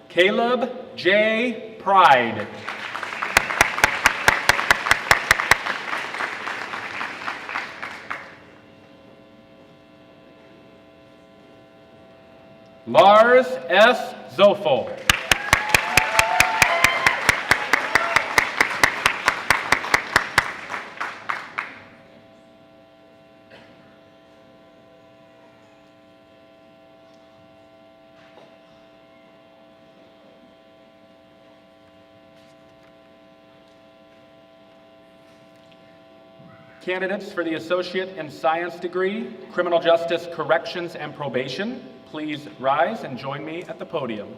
Caleb J. Pride. Lars S. Zofel. Candidates for the Associate in Science degree, Criminal Justice Corrections and Probation, please rise and join me at the podium.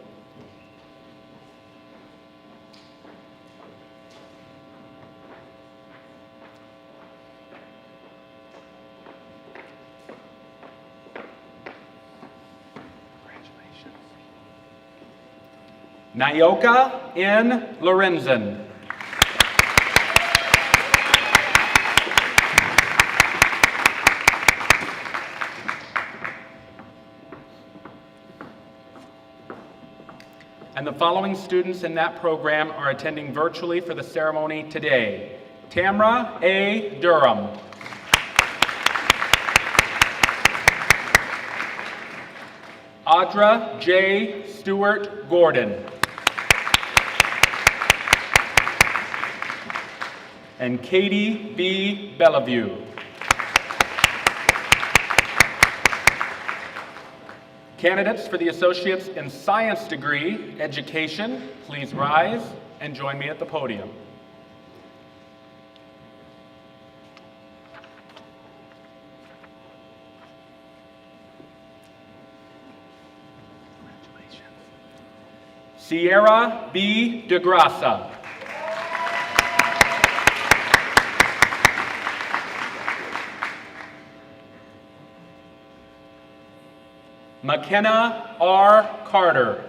Nyoka N. Lorenzen. And the following students in that program are attending virtually for the ceremony today. Tamra A. Durham. Audra J. Stewart Gordon. And Katie B. Bellevue. Candidates for the Associates in Science degree, Education, please rise and join me at the podium. Sierra B. DeGrassa. McKenna R. Carter.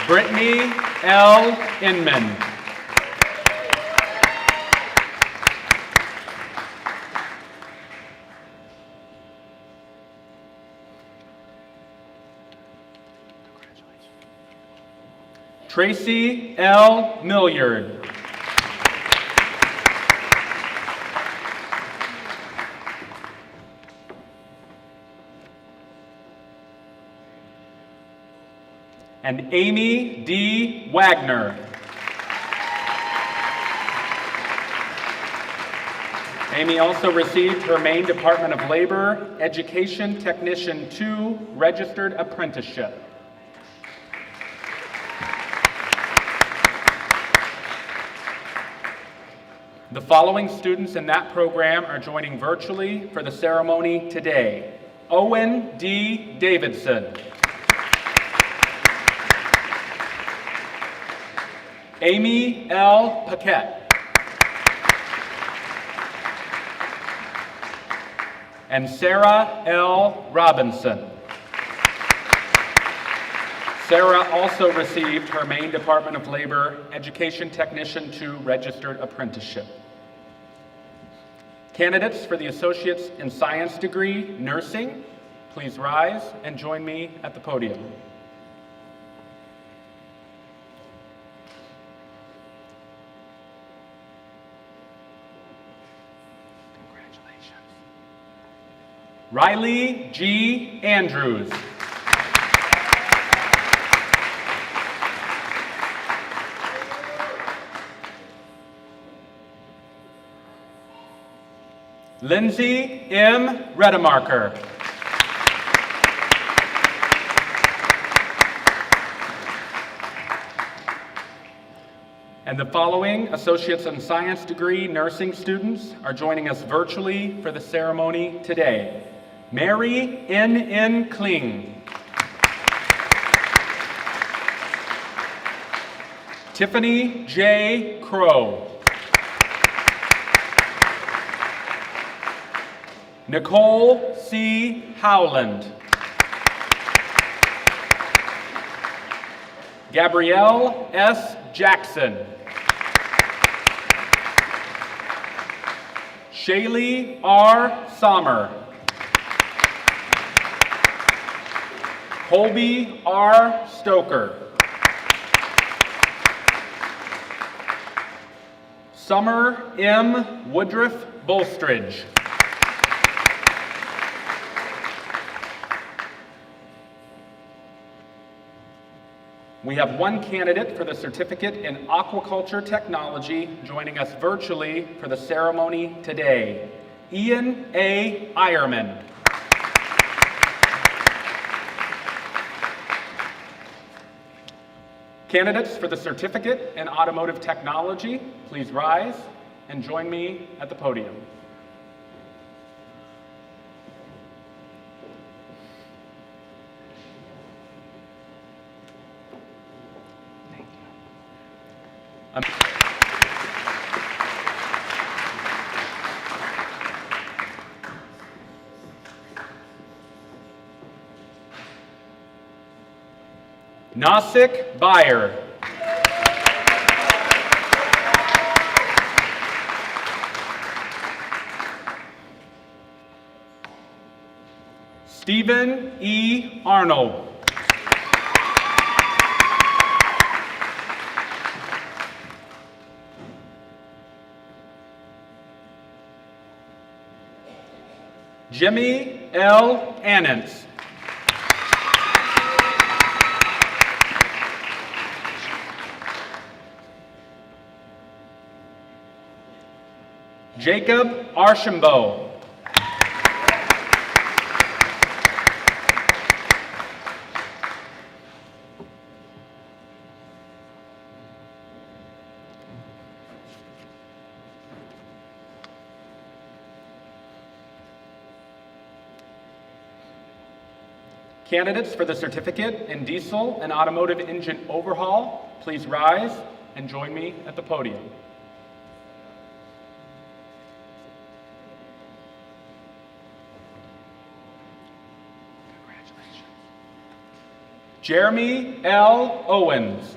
Brittany L. Inman. Tracy L. Milliard. And Amy D. Wagner. Amy also received her Maine Department of Labor Education Technician 2 Registered Apprenticeship. The following students in that program are joining virtually for the ceremony today. Owen D. Davidson. Amy L. Paquette. And Sarah L. Robinson. Sarah also received her Maine Department of Labor Education Technician 2 Registered Apprenticeship. Candidates for the Associates in Science degree, Nursing, please rise and join me at the podium. Congratulations. Riley G. Andrews. Lindsay M. Redemarker. And the following Associates in Science degree nursing students are joining us virtually for the ceremony today. Mary N. Kling. Tiffany J. Crow. Nicole C. Howland. Gabrielle S. Jackson. Shaylee R. Sommer. Colby R. Stoker. Summer M. Woodruff Bolstridge. We have one candidate for the Certificate in Aquaculture Technology joining us virtually for the ceremony today, Ian A. Eierman. Candidates for the Certificate in Automotive Technology, please rise and join me at the podium. Nasik Bayer. Stephen E. Arnold. Jimmy L. Annans. Jacob Archambault. Candidates for the certificate in diesel and automotive engine overhaul, please rise and join me at the podium. Congratulations. Jeremy L. Owens.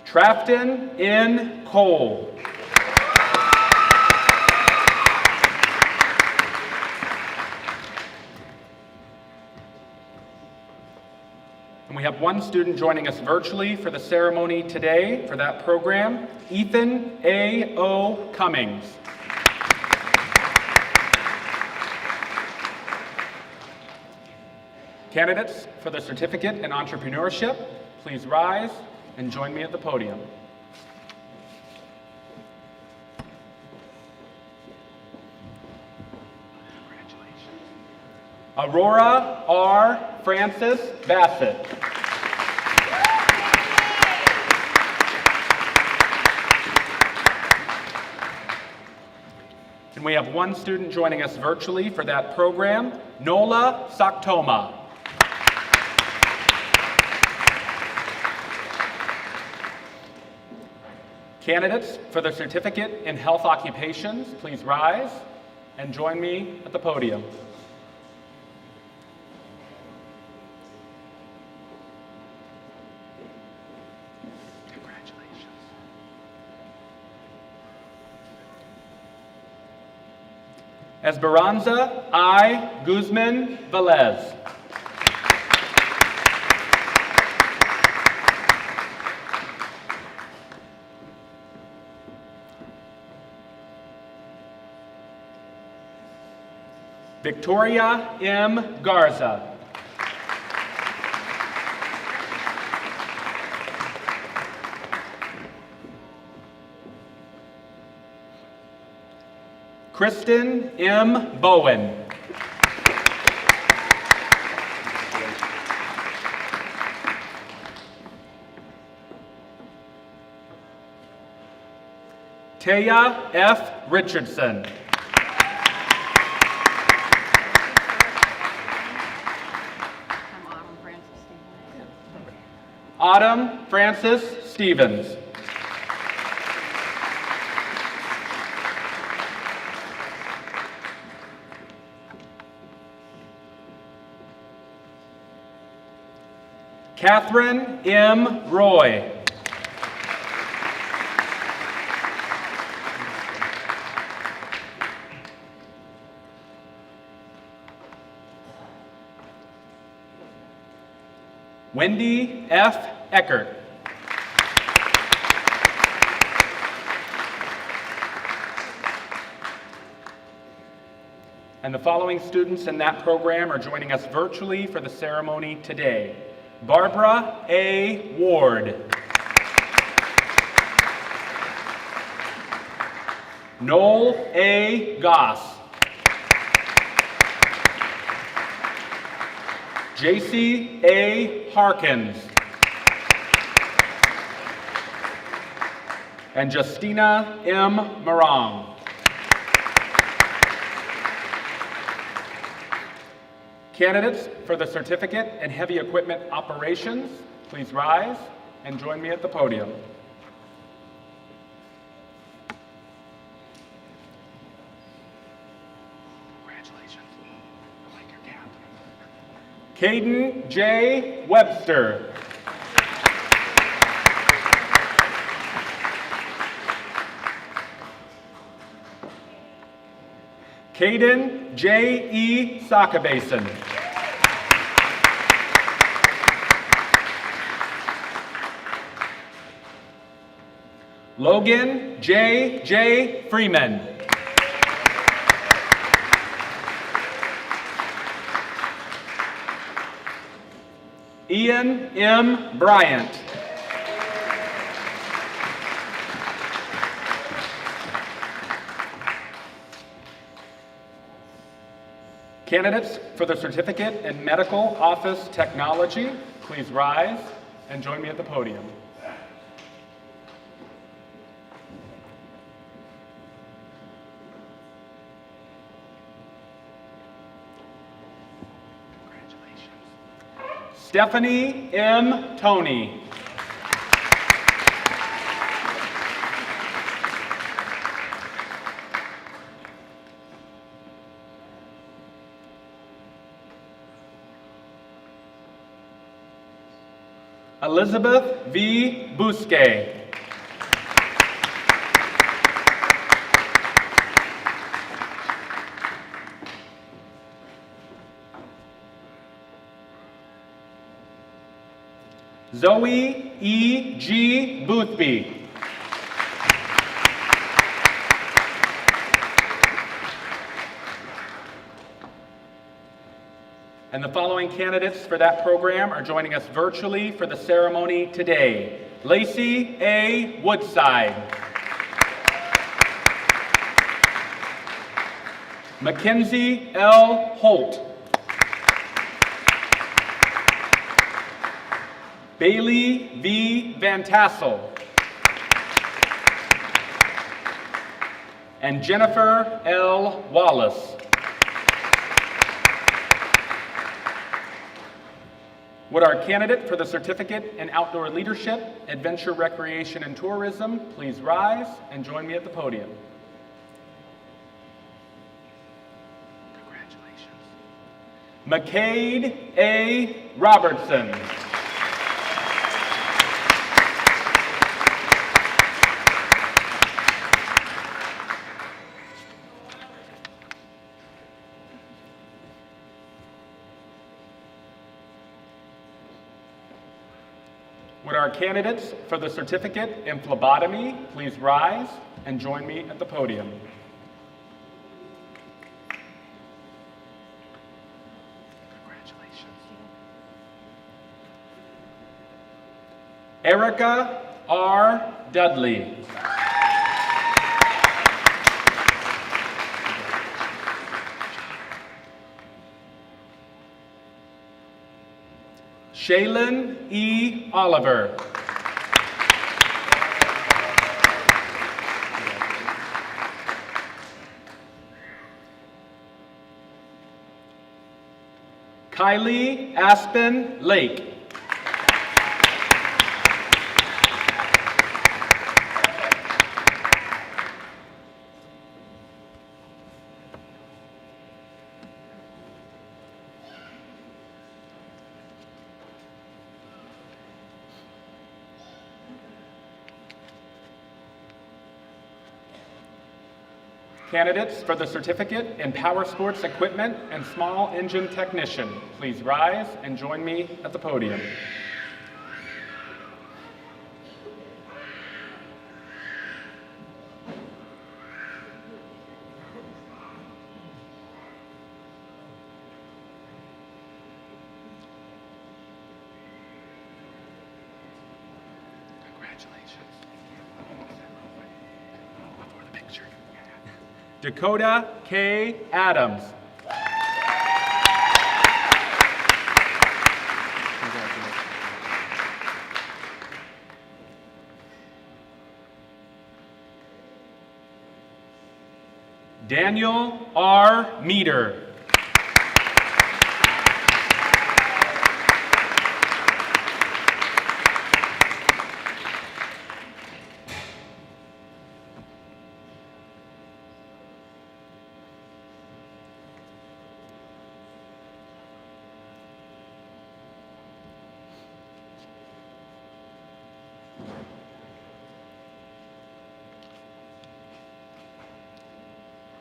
Trafton N. Cole. And we have one student joining us virtually for the ceremony today for that program, Ethan A. O. Cummings. Candidates for the certificate in entrepreneurship, please rise and join me at the podium. Congratulations. Aurora R. Francis Bassett. And we have one student joining us virtually for that program, Nola Saktoma. Candidates for the certificate in health occupations, please rise and join me at the podium. Congratulations. Esperanza I. Guzman Velez. Victoria M. Garza. Kristen M. Bowen. Taya F. Richardson. Autumn Francis Stevens. Catherine M. Roy. Wendy F. Eckert. And the following students in that program are joining us virtually for the ceremony today. Barbara A. Ward. Noel A. Goss. JC A. Harkins. And Justina M. Morong. Candidates for the certificate in heavy equipment operations, please rise and join me at the podium. Congratulations. I like your cap. Caden J. Webster. Caden J. E. Sakabason. Logan J. J. Freeman. Ian M. Bryant. Candidates for the certificate in medical office technology, please rise and join me at the podium. Stephanie M. Toney. Elizabeth V. Bousquet. Zoe E. G. Boothby. And the following candidates for that program are joining us virtually for the ceremony today. Lacey A. Woodside. Mackenzie L. Holt. Bailey V. Van Tassel. And Jennifer L. Wallace. Would our candidate for the Certificate in Outdoor Leadership, Adventure, Recreation, and Tourism please rise and join me at the podium? Congratulations. McCade A. Robertson. Would our candidates for the Certificate in Phlebotomy please rise and join me at the podium? Congratulations. Erica R. Dudley. Shaylin E. Oliver. Kylie Aspen Lake. Candidates for the Certificate in Power Sports Equipment and Small Engine Technician, please rise and join me at the podium. Dakota K. Adams. Daniel R. Meter.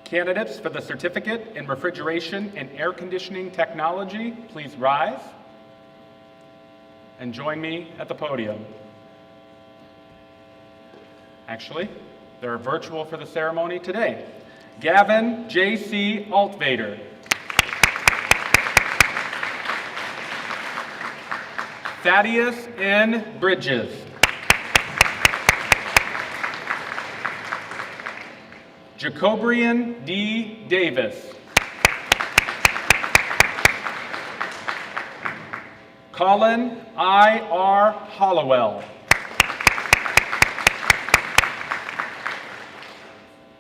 Candidates for the Certificate in Refrigeration and Air Conditioning Technology, please rise and join me at the podium. Actually, they're virtual for the ceremony today. Gavin J.C. Altvader. Thaddeus N. Bridges. Jacobrian D. Davis. Colin I. R. Hollowell.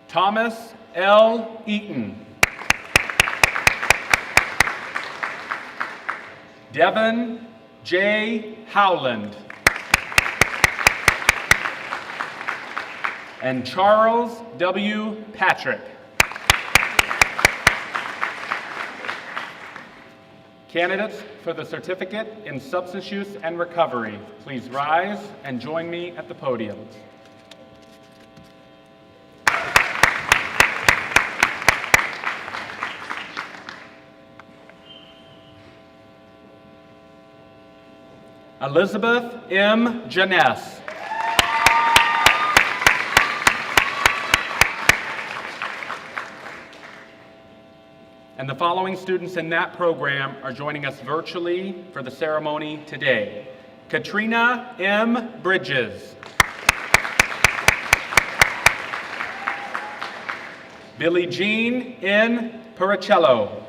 Thomas L. Eaton. Devin J. Howland. And Charles W. Patrick. Candidates for the Certificate in Substance Use and Recovery, please rise and join me at the podium. Elizabeth M. Janess. And the following students in that program are joining us virtually for the ceremony today. Katrina M. Bridges. Billie Jean N. Paricello.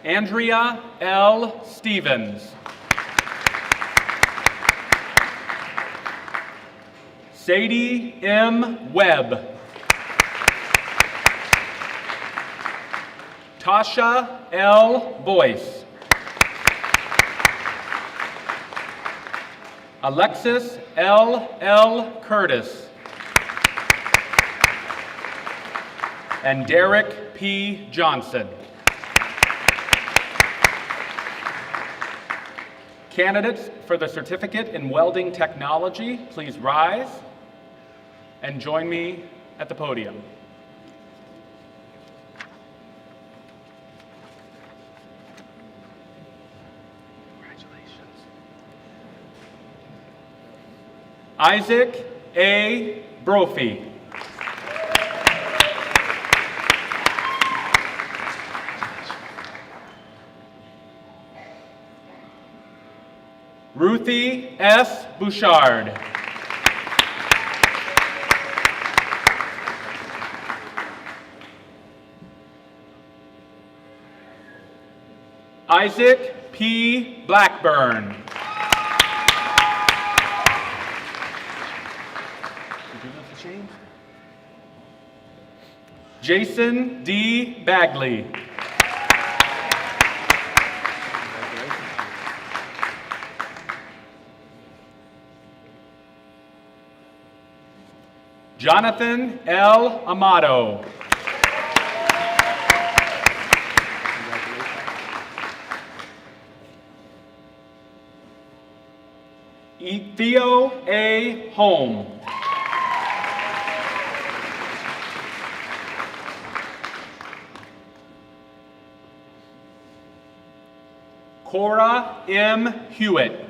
Andrea L. Stevens. Sadie M. Webb. Tasha L. Boyce. Alexis L. Curtis. And Derek P. Johnson. Candidates for the Certificate in Welding Technology, please rise and join me at the podium. Isaac A. Brophy. Ruthie S. Bouchard. Isaac P. Blackburn. Jason D. Bagley. Jonathan L. Amato. Theo A. Holm. Cora M. Hewitt.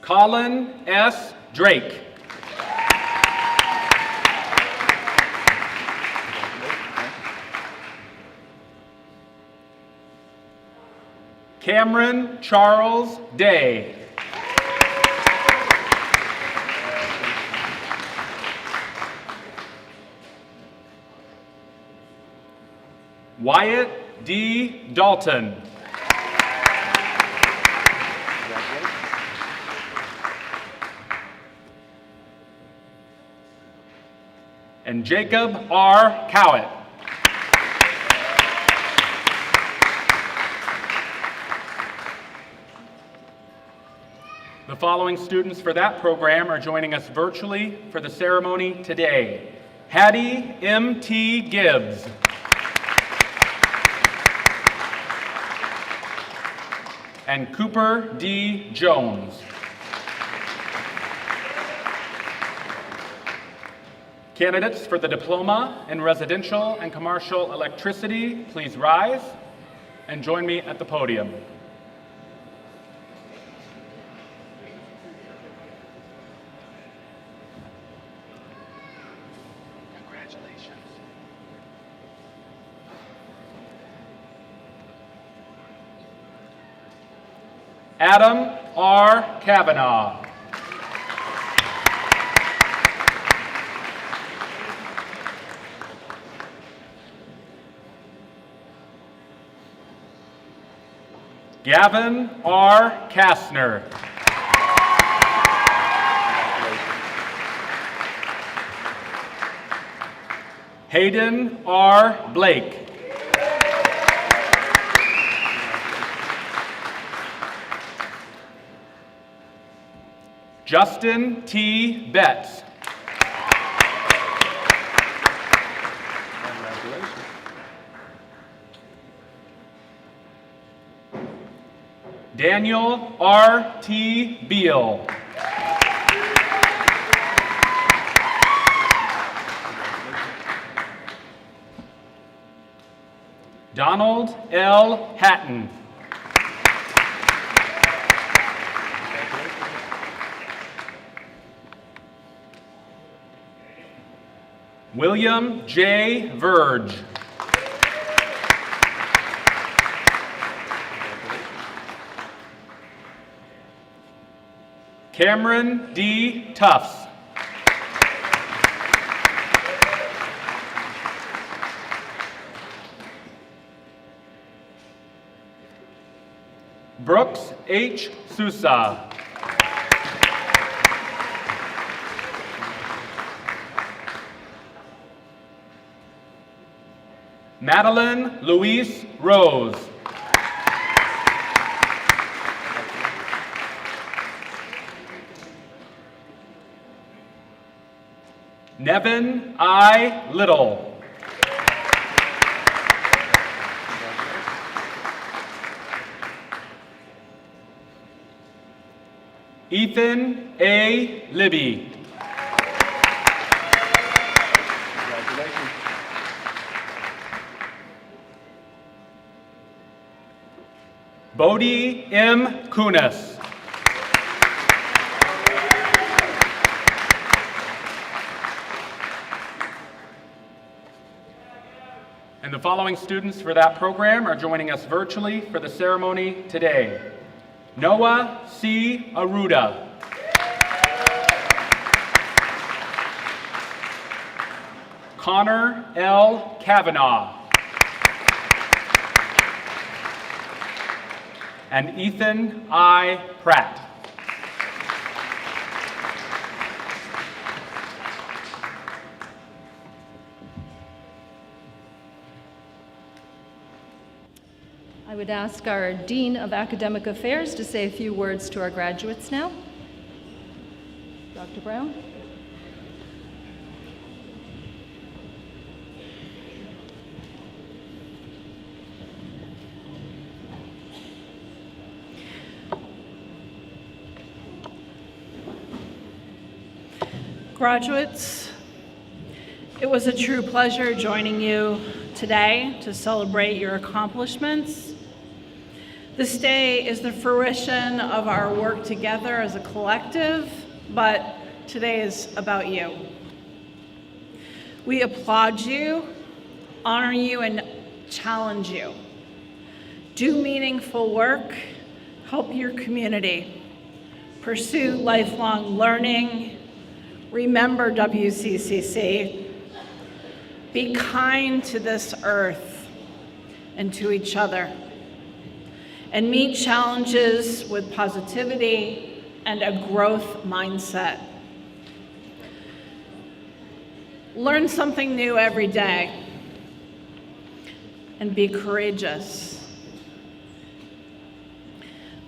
Colin S. Drake. Cameron Charles Day. Wyatt D. Dalton. And Jacob R. Cowett. The following students for that program are joining us virtually for the ceremony today. Hattie M. T. Gibbs. And Cooper D. Jones. Candidates for the Diploma in Residential and Commercial Electricity, please rise and join me at the podium. Congratulations. Adam R. Kavanaugh. Gavin R. Kastner. Hayden R. Blake. Justin T. Betts. Daniel R. T. Beal. Donald L. Hatton. William J. Verge. Cameron D. Tufts. Brooks H. Sousa. Madeline Louise Rose. Nevin I. Little. Ethan A. Libby. Bodie M. Kunis. And the following students for that program are joining us virtually for the ceremony today. Noah C. Aruda. Connor L. Kavanaugh. And Ethan I. Pratt. I would ask our Dean of Academic Affairs to say a few words to our graduates now. Dr. Brown. Graduates, it was a true pleasure joining you today to celebrate your accomplishments. This day is the fruition of our work together as a collective, but today is about you. We applaud you, honor you, and challenge you. Do meaningful work, help your community, pursue lifelong learning, remember WCCC, be kind to this earth and to each other, and meet challenges with positivity and a growth mindset. Learn something new every day and be courageous.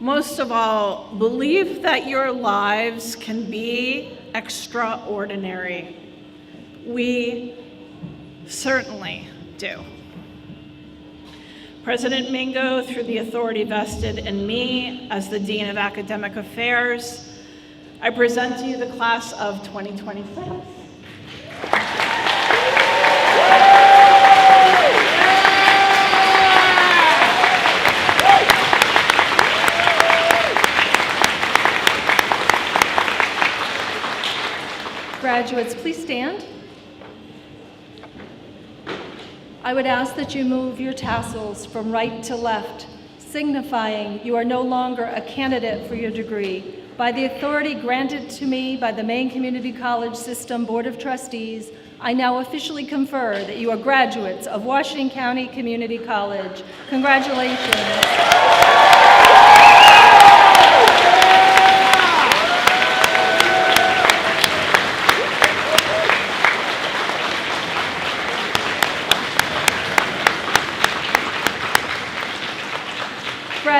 Most of all, believe that your lives can be extraordinary. We certainly do. President Mingo, through the authority vested in me as the Dean of Academic Affairs, I present to you the class of 2026. Graduates, please stand. I would ask that you move your tassels from right to left, signifying you are no longer a candidate for your degree. By the authority granted to me by the Maine Community College System Board of Trustees, I now officially confer that you are graduates of Washington County Community College. Congratulations.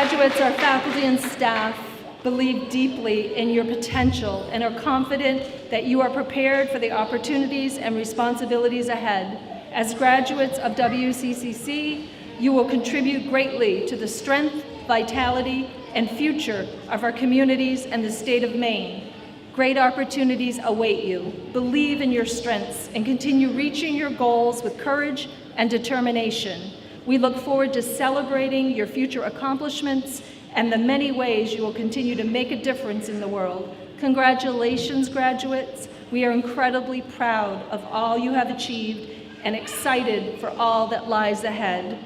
Graduates, our faculty and staff believe deeply in your potential and are confident that you are prepared for the opportunities and responsibilities ahead. As graduates of WCCC, you will contribute greatly to the strength, vitality, and future of our communities and the state of Maine. Great opportunities await you. Believe in your strengths and continue reaching your goals with courage and determination. We look forward to celebrating your future accomplishments and the many ways you will continue to make a difference in the world. Congratulations, graduates. We are incredibly proud of all you have achieved and excited for all that lies ahead.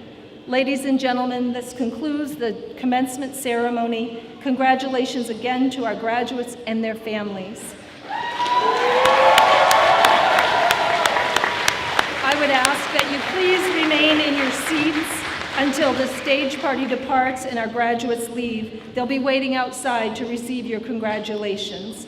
Ladies and gentlemen, this concludes the commencement ceremony. Congratulations again to our graduates and their families. I would ask that you please remain in your seats until the stage party departs and our graduates leave. They'll be waiting outside to receive your congratulations.